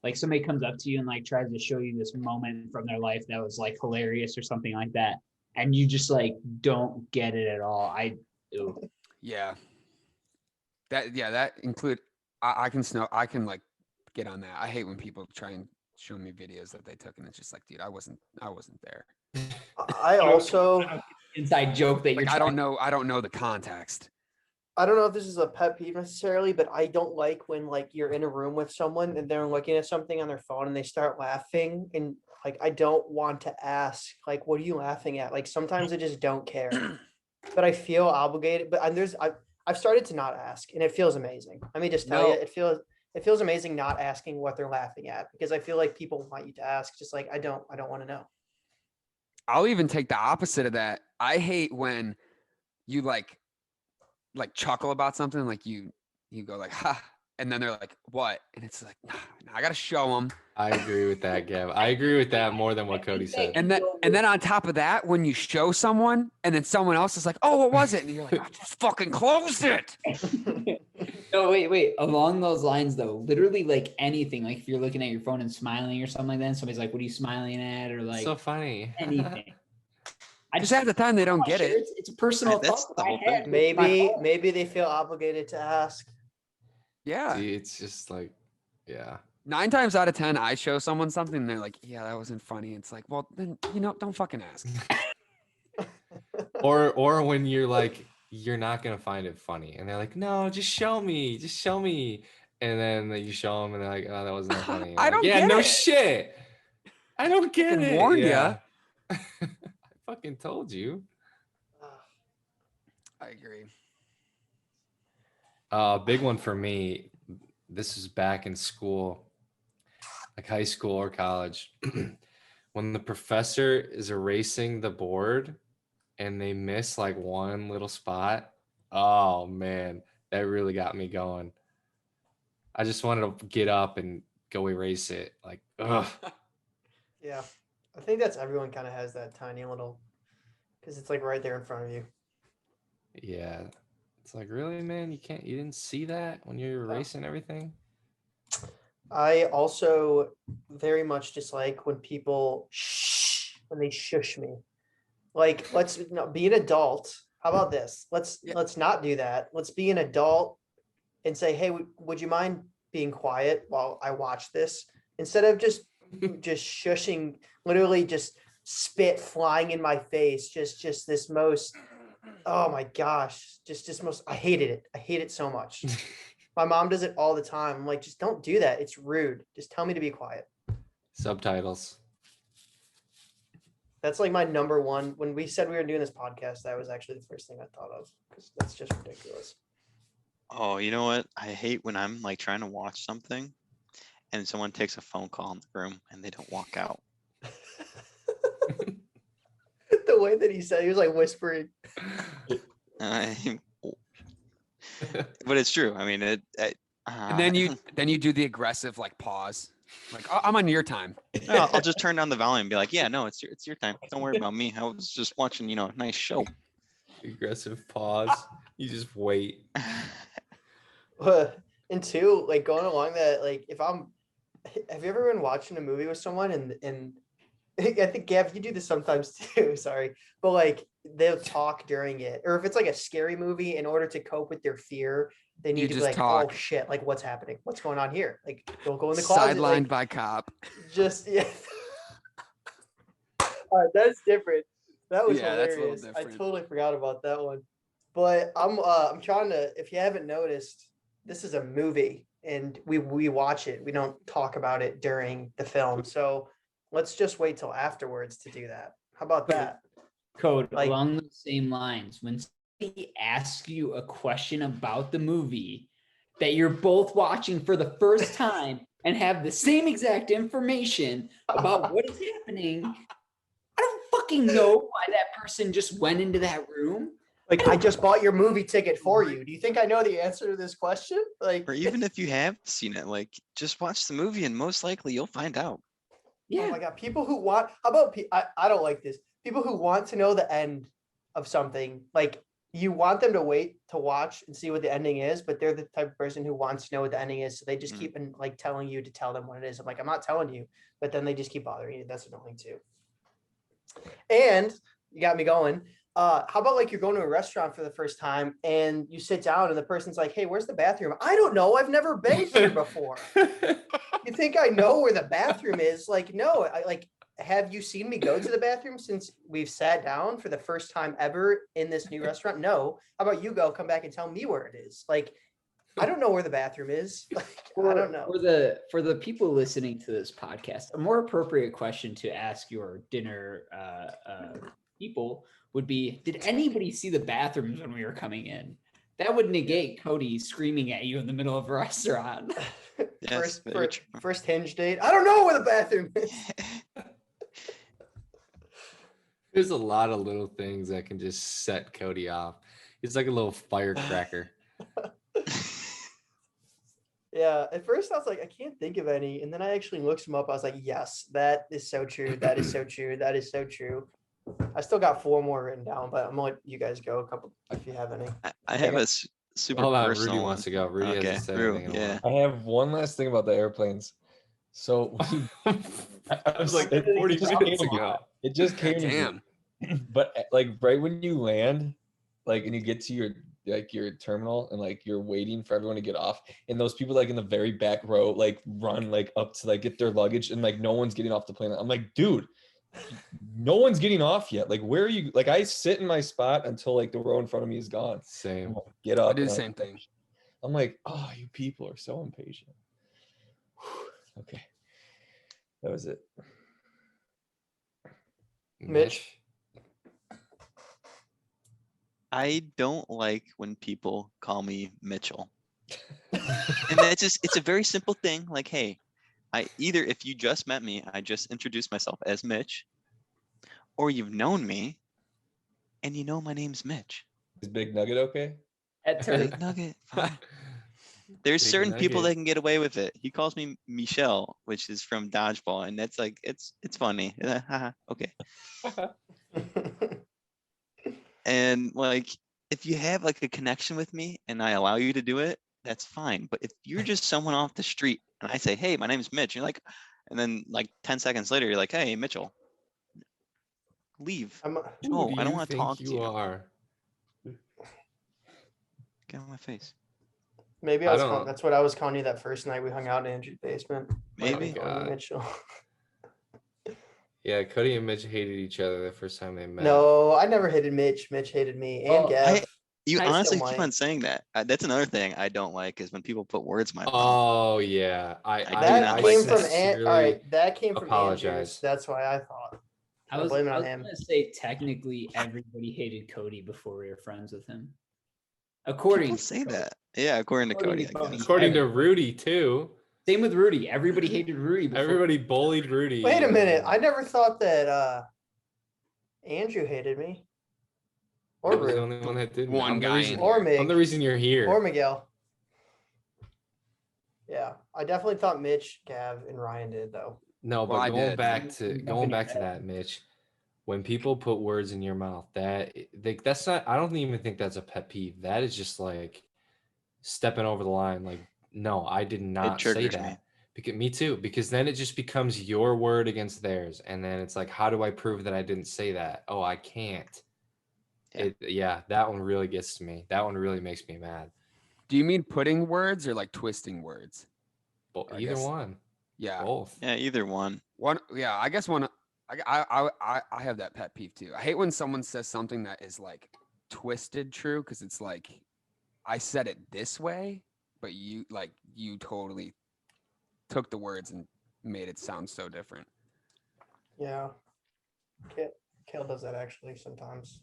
Like somebody comes up to you and like tries to show you this moment from their life that was like hilarious or something like that, and you just like don't get it at all. Yeah. That include I can like get on that. I hate when people try and show me videos that they took and it's just like, dude, I wasn't there. I also inside joke that you're Like I don't know the context. I don't know if this is a pet peeve necessarily, but I don't like when like you're in a room with someone and they're looking at something on their phone and they start laughing and like I don't want to ask like what are you laughing at? Like sometimes I just don't care. But I feel obligated. But I've started to not ask and it feels amazing. Let me just tell you, it feels amazing not asking what they're laughing at because I feel like people want you to ask, just like I don't want to know. I'll even take the opposite of that. I hate when you like chuckle about something, like you go like, ha, and then they're like, what? And it's like, nah, I gotta show them. I agree with that, Gav. I agree with that more than what Cody said. And then on top of that, when you show someone and then someone else is like, oh, what was it? And you're like, I just fucking closed it. No, wait. Along those lines, though, literally like anything, like if you're looking at your phone and smiling or something like that, and somebody's like, "What are you smiling at?" Or like So funny. anything. I Just half the time they don't get sure it. It's a personal That's thought the that I whole had thing. with my phone. Maybe they feel obligated to ask. Yeah. See, it's just like, yeah. 9 times out of 10, I show someone something and they're like, yeah, that wasn't funny. It's like, well, then, don't fucking ask. Or when you're like, you're not gonna find it funny, and they're like, no, just show me, and then you show them, and they're like, "Oh, that wasn't that funny." You're I like, don't yeah, get no it. shit. I don't get Fucking it. warned Yeah. I fucking told you. I agree. Big one for me. This is back in school, like high school or college, when the professor is erasing the board and they miss like one little spot. Oh man, that really got me going. I just wanted to get up and go erase it. Like, ugh. Yeah. I think that's everyone kind of has that tiny little, because it's like right there in front of you. Yeah. It's like, really, man? You didn't see that when you were erasing everything? I also very much dislike when people when they shush me. Like, let's be an adult. How about this? Let's not do that. Let's be an adult and say, hey, would you mind being quiet while I watch this? Instead of just shushing, literally just spit flying in my face. Just this most, oh my gosh, just most, I hated it. I hate it so much. My mom does it all the time. I'm like, just don't do that. It's rude. Just tell me to be quiet. Subtitles. That's like my number one. When we said we were doing this podcast, that was actually the first thing I thought of, because that's just ridiculous. Oh, you know what? I hate when I'm like trying to watch something and someone takes a phone call in the room and they don't walk out. The way that he said, he was like whispering. I- but it's true. I mean, And then you do the aggressive like pause. Like, oh, I'm on your time. no, I'll just turn down the volume and be like, yeah, no, it's your time. Don't worry about me. I was just watching, a nice show. Aggressive pause. You just wait. And two, like going along that, like have you ever been watching a movie with someone and I think Gav, you do this sometimes too, sorry, but like they'll talk during it, or if it's like a scary movie, in order to cope with their fear, they need to be just like, talk. oh shit, like what's happening? What's going on here? Like, don't go in the closet. Sidelined Like, by cop. just, yeah. All right, that's different. That was Yeah, that's a little hilarious. I different. totally forgot about that one. But I'm trying to, if you haven't noticed, this is a movie and we watch it. We don't talk about it during the film. So let's just wait till afterwards to do that. How about that? Code Like- along the same lines. When somebody asks you a question about the movie that you're both watching for the first time and have the same exact information about what is happening, I don't fucking know why that person just went into that room. Like, I just bought your movie ticket for you. Do you think I know the answer to this question? Like, Or even if you have seen it, like just watch the movie and most likely you'll find out. Yeah. oh my God, people who want, how about, I don't like this. People who want to know the end of something, like you want them to wait to watch and see what the ending is, but they're the type of person who wants to know what the ending is. So they just Mm. keep like telling you to tell them what it is. I'm like, I'm not telling you, but then they just keep bothering you. That's annoying too. And you got me going. How about like you're going to a restaurant for the first time and you sit down and the person's like, hey, where's the bathroom? I don't know. I've never been here before. You think I know where the bathroom is? Like, no, have you seen me go to the bathroom since we've sat down for the first time ever in this new restaurant? No. How about you come back and tell me where it is? Like, I don't know where the bathroom is. Like, I don't know. For the people listening to this podcast, a more appropriate question to ask your dinner people would be, did anybody see the bathrooms when we were coming in? That would negate Cody screaming at you in the middle of a restaurant. Yes, very true. First Hinge date. I don't know where the bathroom is. There's a lot of little things that can just set Cody off. He's like a little firecracker. Yeah, at first I was like, I can't think of any. And then I actually looked them up. I was like, yes, that is so true. That is so true. That is so true. I still got 4 more written down, but I'm gonna let you guys go a couple if you have any. I have a super Hold on, personal Rudy one. wants to go. Rudy Okay, hasn't said Rue, anything in a yeah. I have one last thing about the airplanes. So while. I was like, It 40 just minutes came- ago. it just came to me. Damn. But like right when you land, like and you get to your terminal and like you're waiting for everyone to get off, and those people like in the very back row like run like up to like get their luggage and like no one's getting off the plane. I'm like, dude, no one's getting off yet. Like, where are you? Like, I sit in my spot until like the row in front of me is gone. Same. Get up. I do the and same thing. I'm like, oh, you people are so impatient. Okay. That was it. Mitch? I don't like when people call me Mitchell. And that's just, it's a very simple thing. Like, hey, if you just met me, I just introduced myself as Mitch, or you've known me and you know my name's Mitch. Is Big Nugget okay? Head turn. Big Nugget, fine. There's Big certain people that Nugget. can get away with it. He calls me Michelle, which is from Dodgeball, and that's like it's funny. Okay. And like if you have like a connection with me and I allow you to do it, that's fine. But if you're just someone off the street and I say, hey, my name's Mitch, you're like, and then like 10 seconds later, you're like, hey, Mitchell, leave. I'm, No, Who do I don't you want to think talk to you you. are? Get on my face. maybe I I was don't- calling, that's what I was calling you that first night we hung out in Andrew's basement. Might have been Maybe. calling you God. Mitchell. Yeah, Cody and Mitch hated each other the first time they met. No, I never hated Mitch. Mitch hated me and Oh, Gav. You I still honestly keep might. on saying that. That's another thing I don't like is when people put words in my mouth. Oh yeah, I do That not came like from that. All right, that came from Andrews. apologize. That's why I thought. I I was, blame it I on was him. gonna say technically everybody hated Cody before we were friends with him. People According say to Cody. that. Yeah, according to According Cody, to I Cody. guess. According to Everybody. Rudy too. Same with Rudy. Everybody hated Rudy before. Everybody bullied Rudy. Wait a minute. and I never thought that Andrew hated me. I Or was the Rue. only one that didn't. One I'm the guy reason. in Or here. Mig. I'm the reason you're here. Or Miguel. Yeah. I definitely thought Mitch, Gav, and Ryan did though. No, Well, but I going did. back to Nothing going back to said. that, Mitch. When people put words in your mouth, that's not. I don't even think that's a pet peeve. That is just like stepping over the line. Like, no, I did not say triggers that. me. Because me too. Because then it just becomes your word against theirs, and then it's like, how do I prove that I didn't say that? Oh, I can't. Yeah. That one really gets to me. That one really makes me mad. Do you mean putting words or like twisting words? But I either guess- one, Yeah. both. Yeah, either one. One. Yeah. I guess one. I have that pet peeve too. I hate when someone says something that is like twisted true because it's like I said it this way, but you totally took the words and made it sound so different. Yeah. Kale does that actually sometimes.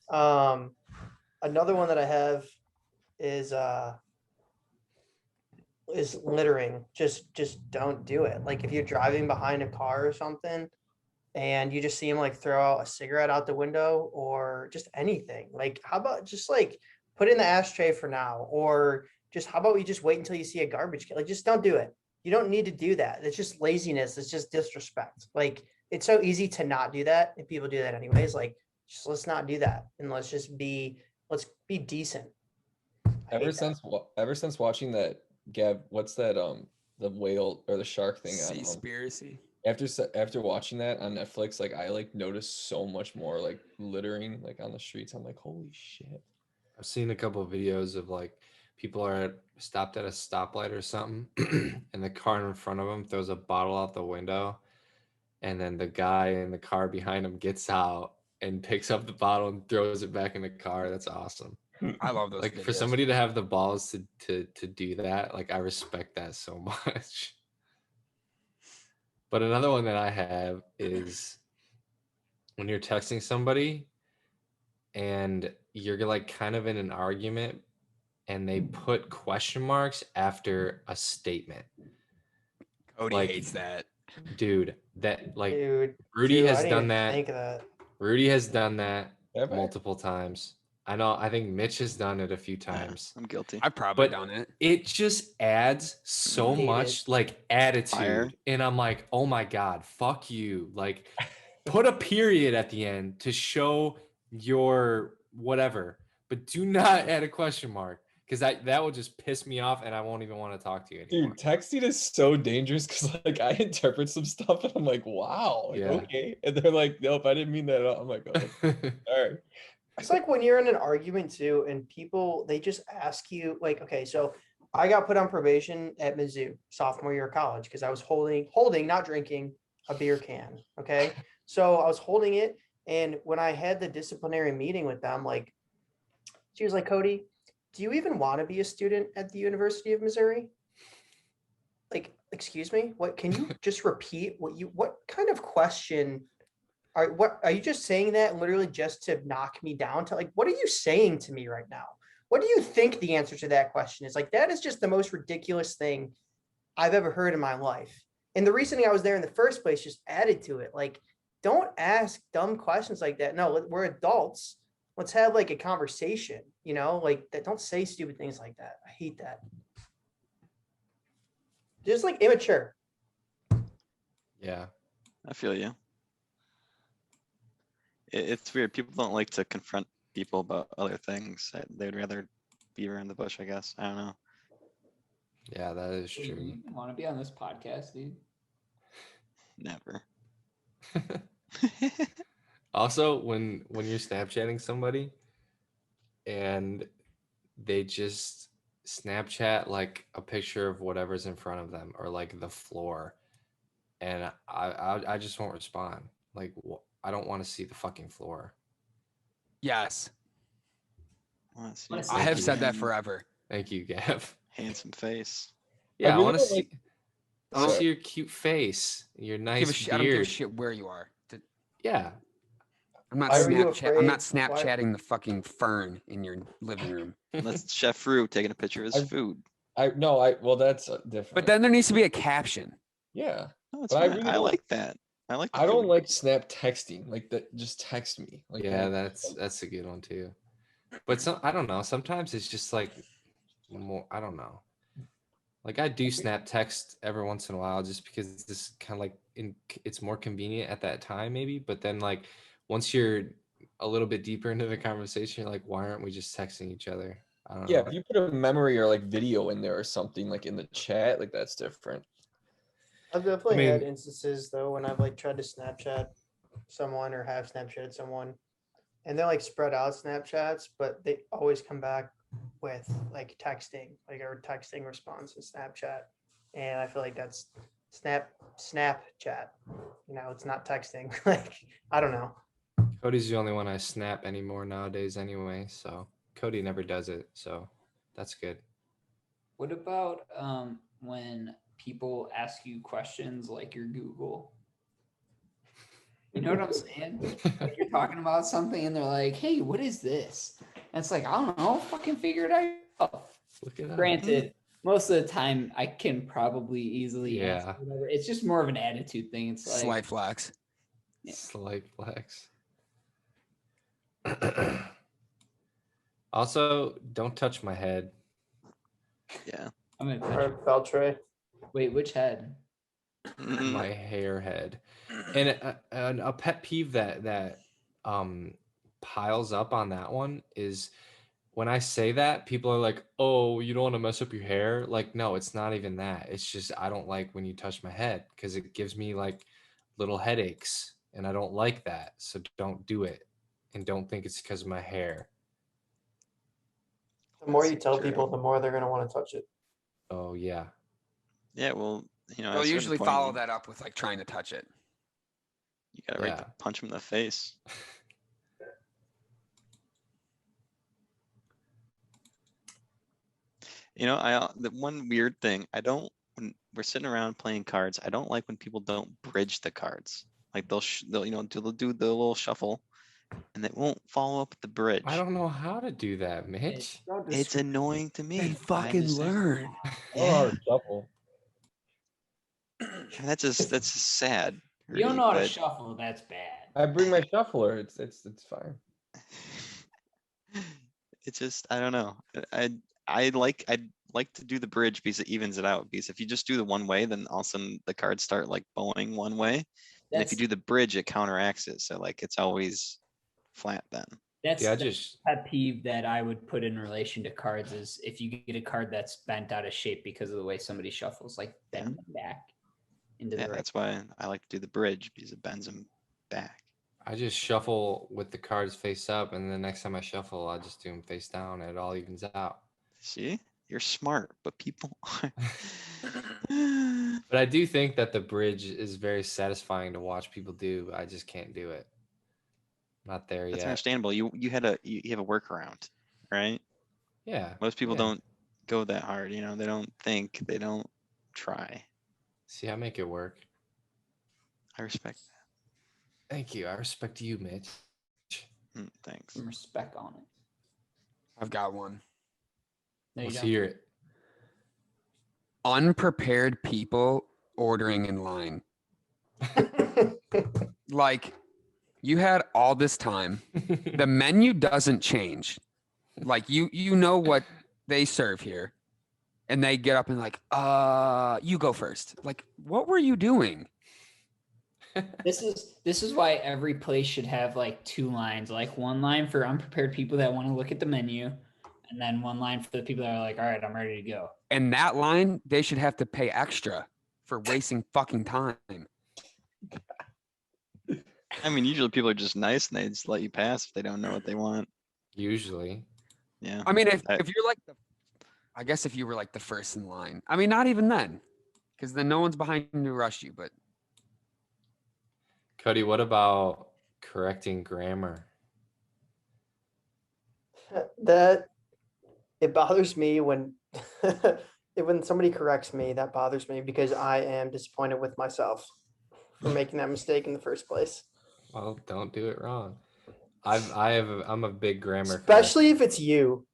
Another one that I have is littering. Just don't do it. Like if you're driving behind a car or something and you just see him like throw out a cigarette out the window or just anything. Like how about just like put it in the ashtray for now, or just how about we just wait until you see a garbage can? Like just don't do it. You don't need to do that. It's just laziness. It's just disrespect. Like it's so easy to not do that, and people do that anyways. Like just let's not do that, and let's be decent. I hate that. Ever since watching that, Gav, what's that the whale or the shark thing on Seaspiracy. after watching that on Netflix, like I like noticed so much more like littering like on the streets. I'm like, holy shit. I've seen a couple of videos of like people are stopped at a stoplight or something, and the car in front of them throws a bottle out the window, and then the guy in the car behind him gets out and picks up the bottle and throws it back in the car. That's awesome. I love those. Like for videos. somebody to have the balls to do that, like I respect that so much. But another one that I have is when you're texting somebody and you're like kind of in an argument and they put question marks after a statement. Cody like- hates that. Dude, that like Dude, Rudy Drew, I has didn't done even that. Think of that. Rudy has done that Have I? multiple times. I know. I think Mitch has done it a few times. I'm guilty. I've probably But- done it. It just adds so Hate much it. like attitude. Fire. And I'm like, oh my God, fuck you. Like put a period at the end to show your whatever, but do not add a question mark. Because that will just piss me off and I won't even want to talk to you anymore. Dude, texting is so dangerous because like I interpret some stuff and I'm like, wow, like, Yeah. okay. And they're like, nope, I didn't mean that at all. I'm like, oh, all right. It's like when you're in an argument too, and people they just ask you like, okay, so I got put on probation at Mizzou sophomore year of college because I was holding, not drinking a beer can. Okay, so I was holding it, and when I had the disciplinary meeting with them, like she was like, Cody, do you even want to be a student at the University of Missouri? Like, excuse me, what, can you just repeat what kind of question what are you just saying that literally just to knock me down? To like, what are you saying to me right now? What do you think the answer to that question is? Like, that is just the most ridiculous thing I've ever heard in my life. And the reasoning I was there in the first place just added to it. Like, don't ask dumb questions like that. No, we're adults. Let's have like a conversation, like that. Don't say stupid things like that. I hate that. Just like immature. Yeah. I feel you. It's weird. People don't like to confront people about other things. They'd rather be around the bush, I guess. I don't know. Yeah, that is Wait, true. you want to be on this podcast, dude? Never. Also, when you're Snapchatting somebody and they just Snapchat like a picture of whatever's in front of them or like the floor, and I just won't respond. Like I don't want to see the fucking floor. Yes, Wanna see Wanna your see I Thank have you. said that forever. Thank you, Gav. handsome face. Yeah, I really want to don't see. like- I want to Sorry. see your cute face, your nice Give a shit. I don't give a beard. shit where you are. Yeah, I'm not Why were you Snapchat. I'm not afraid? Why- Snapchatting the fucking fern in your living room. That's Chef Fruit taking a picture of his food. Well, that's different. But then there needs to be a caption. yeah, No, it's But I fine. really I don't- like that. I like. The I don't food. like snap texting like that. Just text me. Like yeah, that. that's a good one too. But I don't know. Sometimes it's just like more. I don't know. Like I do snap text every once in a while just because this kind of like it's more convenient at that time maybe. But then like once you're a little bit deeper into the conversation, you're like, why aren't we just texting each other? I don't Yeah, know. if you put a memory or like video in there or something like in the chat, like that's different. I've definitely I had mean- instances though when I've like tried to Snapchat someone or have Snapchat someone, and they're like spread out Snapchats, but they always come back with like texting, like a texting response in Snapchat, and I feel like that's Snapchat. It's not texting. Like I don't know. Cody's the only one I snap anymore nowadays anyway. So Cody never does it. So that's good. What about when people ask you questions like your Google? You know what I'm saying? Like you're talking about something and they're like, "Hey, what is this?" And it's like, I don't know, fucking figure it out. Look at that. Granted, most of the time I can probably easily answer Yeah. whatever. It's just more of an attitude thing. It's like Slight flex. Yeah. Slight flex. Also, don't touch my head. Yeah. I'm gonna Or Beltray. wait, which head? My hair head. And a pet peeve that piles up on that one is when I say that, people are like, "Oh, you don't want to mess up your hair." Like, no, it's not even that. It's just I don't like when you touch my head because it gives me like little headaches, and I don't like that. So don't do it, and don't think it's because of my hair. The more you tell True. people, the more they're gonna want to touch it. Oh yeah, Yeah. Well, at They'll a certain usually point, follow that up with like trying to touch it. You gotta right Yeah. to punch him in the face. The one weird thing when we're sitting around playing cards, I don't like when people don't bridge the cards. Like they'll do the little shuffle, and they won't follow up with the bridge. I don't know how to do that, Mitch. It's annoying to me. Then I fucking just- learn. Oh, Yeah, shuffle. and that's just sad. You don't know how to but- shuffle, that's bad. I bring my shuffler. It's fine. It's just I don't know. I'd like to do the bridge because it evens it out. Because if you just do the one way, then all of a sudden the cards start like bowing one way. And if you do the bridge, it counteracts it. So like it's always flat then. That's Yeah, I the just pet peeve that I would put in relation to cards is if you get a card that's bent out of shape because of the way somebody shuffles, like bend them back into Yeah, the right. that's why I like to do the bridge because it bends them back. I just shuffle with the cards face up, and the next time I shuffle, I just do them face down, and it all evens out. See, you're smart, but people are. But I do think that the bridge is very satisfying to watch people do. I just can't do it. Not there That's yet. understandable. You have a workaround, right? Yeah. Most people yeah. don't go that hard. You know, they don't think, they don't try. See, I make it work. I respect Thank you. I respect you, Mitch. that. Thanks. Some respect on it. I've got one. No, you Let's don't. hear it. Unprepared people ordering in line. Like, you had all this time. The menu doesn't change. Like, you know what they serve here. And they get up and like, you go first. Like, what were you doing? This is why every place should have like 2 lines, like one line for unprepared people that want to look at the menu, and then one line for the people that are like, all right, I'm ready to go. And that line, they should have to pay extra for wasting fucking time. I mean, usually people are just nice and they just let you pass if they don't know what they want. Usually. Yeah. I mean, if I- you're like I guess if you were like the first in line. I mean, not even then, because then no one's behind you to rush you. But Cody, what about correcting grammar? That it bothers me when when somebody corrects me. That bothers me because I am disappointed with myself for making that mistake in the first place. Well, don't do it wrong. I'm a big grammar. Especially if it's you.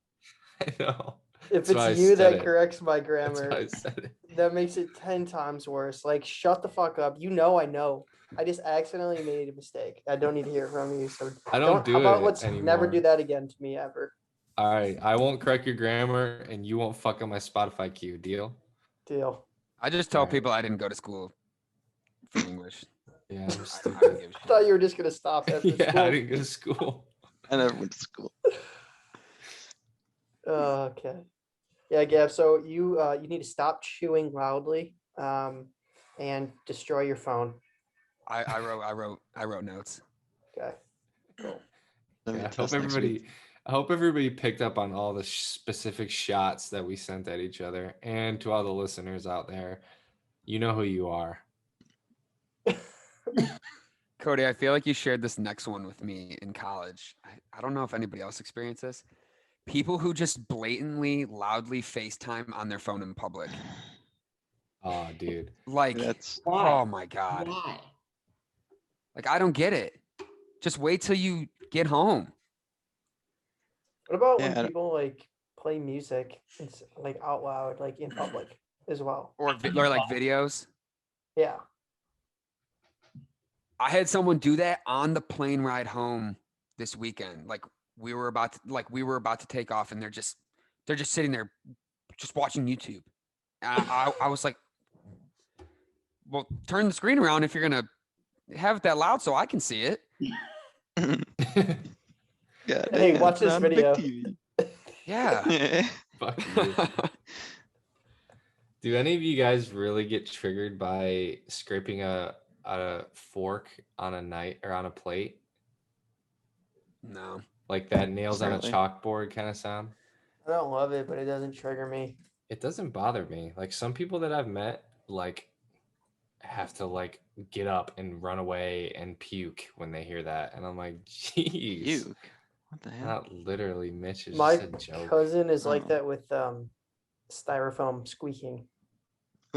I know. If That's why I it's you said that it. corrects my That's grammar, why I said it. that makes it 10 times worse. Like, shut the fuck up. You know I know. I just accidentally made a mistake. I don't need to hear it from you. So I don't do how about it let's never anymore. do that again to me ever. All right, I won't correct your grammar, and you won't fuck up my Spotify queue. Deal? Deal. I just tell Alright. people I didn't go to school for English. Yeah, I'm I don't stupid. give a I shit. thought you were just gonna stop after Yeah, school. I didn't go to school. I never went to school. Okay. Yeah, Gav. So you need to stop chewing loudly and destroy your phone. I wrote notes. Okay. Cool. Let me Yeah, test next week. I hope everybody picked up on all the specific shots that we sent at each other, and to all the listeners out there, you know who you are. Cody, I feel like you shared this next one with me in college. I don't know if anybody else experienced this. People who just blatantly, loudly FaceTime on their phone in public. Oh, dude. Like, That's Why? oh my God. Why? Like, I don't get it. Just wait till you get home. What about Yeah, I when don't- people like play music like out loud, like in public as well? Or like videos. Yeah. I had someone do that on the plane ride home this weekend. Like we were about to take off, and they're just sitting there, just watching YouTube. And I was like, well, turn the screen around if you're gonna have it that loud so I can see it. God, Hey, damn, watch it's this on big video. TV. Yeah. Fuck you. Do any of you guys really get triggered by scraping a fork on a knife or on a plate? No. Like that nails on a Slightly. chalkboard kind of sound? I don't love it, but it doesn't trigger me. It doesn't bother me. Like some people that I've met, like have to like get up and run away and puke when they hear that, and I'm like, jeez. Puke. What the hell? Not literally, Mitch. It's My just a joke. cousin is like Oh. that with styrofoam squeaking.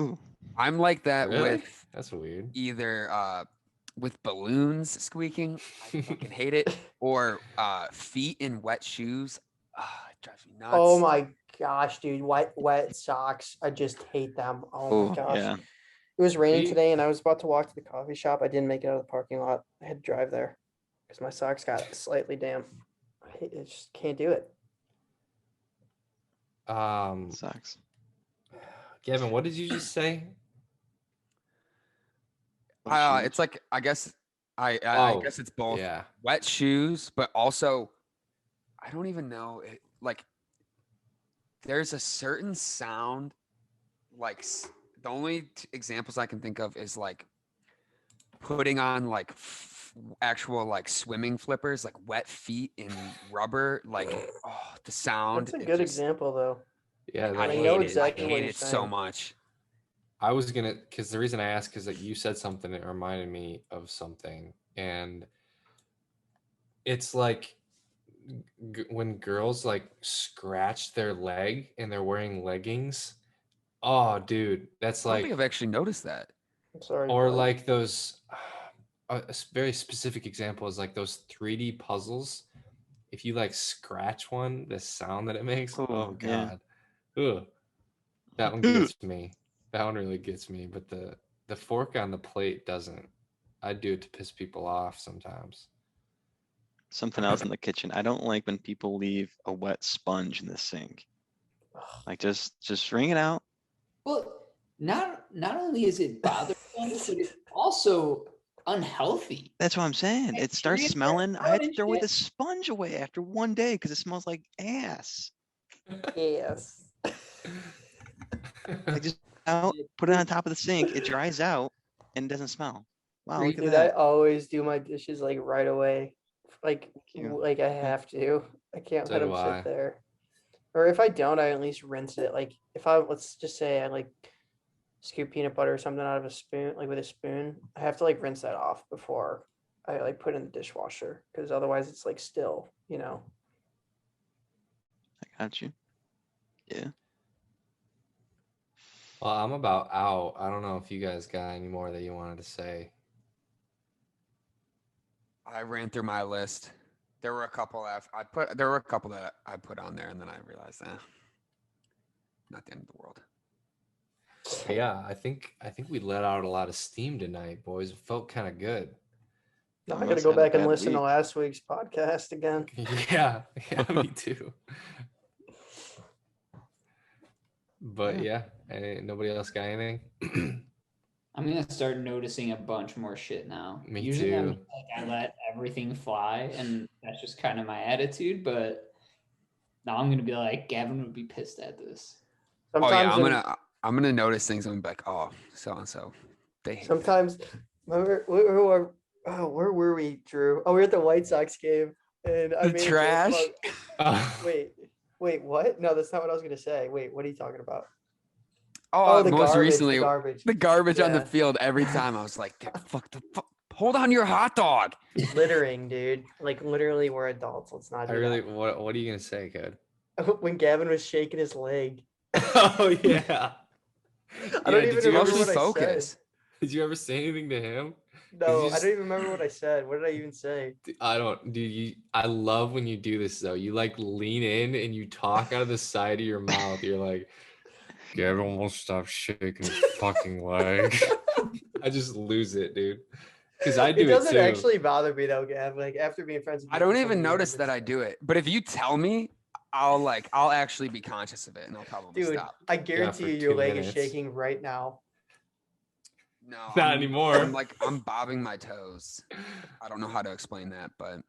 Ooh. I'm like that Really? with That's weird. either with balloons squeaking. I fucking hate it. Or feet in wet shoes. It drives me nuts. Oh my gosh, dude. Wet socks. I just hate them. Oh my Oh, gosh. yeah. It was raining Feet? today and I was about to walk to the coffee shop. I didn't make it out of the parking lot. I had to drive there because my socks got slightly damp. I just can't do it. Sucks. Gavin, what did you just say? What shoes? It's like I guess I Oh, guess it's both Yeah. wet shoes, but also I don't even know it, like there's a certain sound like the only examples I can think of is like putting on like actual like swimming flippers, like wet feet in rubber, like oh the sound. That's a it good just- example though. Yeah. I that I hate know it. exactly I what hate you're it so saying. much. I was gonna, because the reason I asked is that you said something that reminded me of something, and it's like when girls like scratch their leg and they're wearing leggings. Oh, dude, that's I don't think like, I've actually noticed that. I'm sorry. or what? like those. Very specific example is like those 3D puzzles. If you like scratch one, the sound that it makes. Oh, Oh yeah. God. Ugh. That one gets me. That one really gets me. But the fork on the plate doesn't. I do it to piss people off sometimes. Something else in the kitchen. I don't like when people leave a wet sponge in the sink. Like just wring it out. Well, not only is it bothersome, but it's also unhealthy. That's what I'm saying. It starts Bacteria start smelling. I had to growing and throw shit. the sponge away after one day because it smells like ass. Yes. Like just out, put it on top of the sink. It dries out and doesn't smell. Wow, look at Dude, I that. always do my dishes like right away. Like you. like I have to. I can't So let do them I. sit there. Or if I don't, I at least rinse it. Like if I let's just say I like scoop peanut butter or something out of a spoon, like with a spoon, I have to like rinse that off before I like put it in the dishwasher because otherwise it's like still, you know. I got you. Yeah. Well, I'm about out. I don't know if you guys got any more that you wanted to say. I ran through my list. There were a couple there were a couple that I put on there, and then I realized, not the end of the world. But yeah, I think we let out a lot of steam tonight, boys. It felt kind of good. Now You I gotta must go have a back and bad listen to week. last week's podcast again. Yeah, me too. But yeah, nobody else got anything. I'm gonna start noticing a bunch more shit now. Me Usually I'm too. like I let everything fly, and that's just kind of my attitude. But now I'm gonna be like, Gavin would be pissed at this. Sometimes I'm gonna notice things. I'm gonna be like, oh, so and so. They hate that. sometimes remember where were we, Drew? Oh, we were at the White Sox game and I The made a joke trash? about wait, what? No, that's not what I was gonna say. Wait, what are you talking about? Oh, the most garbage, recently, the garbage. the garbage on the Yeah. field every time. I was like, hold on your hot dog. Littering, dude. Like literally we're adults. Let's not I do really. What are you gonna say, Code? that. When Gavin was shaking his leg. Oh yeah. I don't Yeah, even did you remember Supposed to what I focus. said. Did you ever say anything to him? No, I just- don't even remember what I said. What did I even say? I don't, dude. I love when you do this though. You like lean in and you talk out of the side of your mouth. You're like, Gavin won't stop shaking his fucking leg. I just lose it, dude. Because I do It it doesn't too. actually bother me though, Gav. Like after being friends with you I for don't so even many notice years, that I do it. But if you tell me, I'll actually be conscious of it, and I'll probably dude, stop. I guarantee for you your 2 leg minutes. is shaking right now. No, Not anymore. I'm bobbing my toes. I don't know how to explain that, but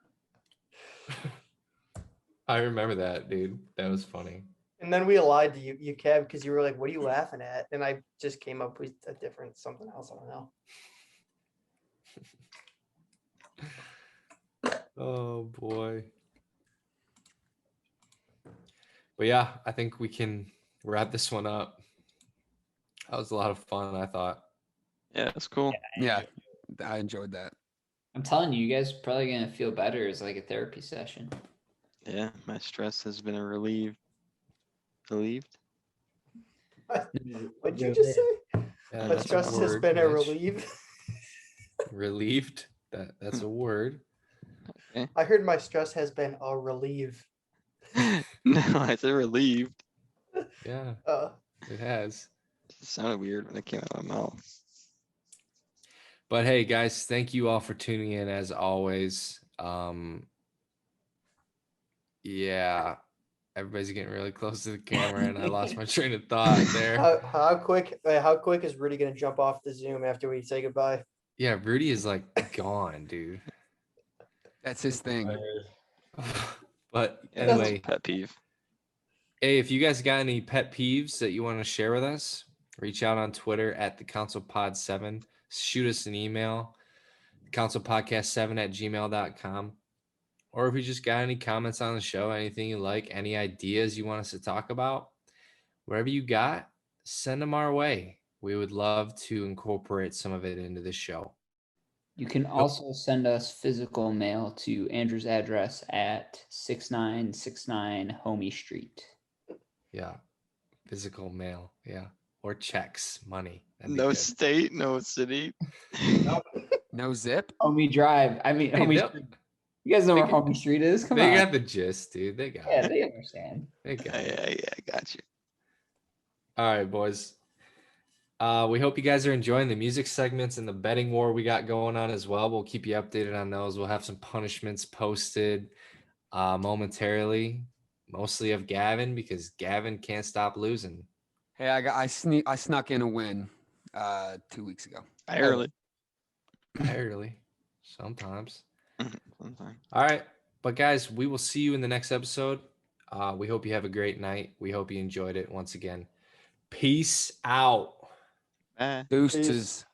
I remember that, dude. That was funny. And then we lied to you, Kev, because you were like, "What are you laughing at?" And I just came up with a different something else. I don't know. Oh boy. But yeah, I think we can wrap this one up. That was a lot of fun, I thought. Yeah, that's cool. yeah, I enjoyed that. I'm telling you, you guys are probably gonna feel better as like a therapy session. Yeah, my stress has been relieved. Relieved? What'd you just say? Yeah, My that's a stress has word, been a Mitch. relief. Relieved. That's a word. I heard my stress has been a relief. No, I said relieved. Yeah, Uh, it has. It sounded weird when it came out of my mouth. But hey, guys, thank you all for tuning in as always. Yeah, everybody's getting really close to the camera, and I lost my train of thought there. how quick is Rudy gonna jump off the Zoom after we say goodbye? Yeah, Rudy is like gone, dude. That's his thing. But Yeah, that's a anyway, pet peeve. hey, if you guys got any pet peeves that you want to share with us, reach out on Twitter at the councilpod7. Shoot us an email, councilpodcast7@gmail.com. Or if you just got any comments on the show, anything you like, any ideas you want us to talk about, whatever you got, send them our way. We would love to incorporate some of it into the show. You can also send us physical mail to Andrew's address at 6969 Homie Street. Yeah. Physical mail. Yeah. Or checks, money. That'd be No good. state, no city. No zip. Homie Drive. I mean, Hey, Homie they'll- Street. You guys know they where get- Homie Street is? Come They on. got the gist, dude. They got Yeah, it. they understand. They got Yeah, it. yeah, got you. All right, boys. We hope you guys are enjoying the music segments and the betting war we got going on as well. We'll keep you updated on those. We'll have some punishments posted momentarily, mostly of Gavin, because Gavin can't stop losing. Hey, I snuck in a win 2 weeks ago. Barely. Barely. Sometimes. Sometime. All right. But guys, we will see you in the next episode. We hope you have a great night. We hope you enjoyed it once again. Peace out. Bye. Deuces.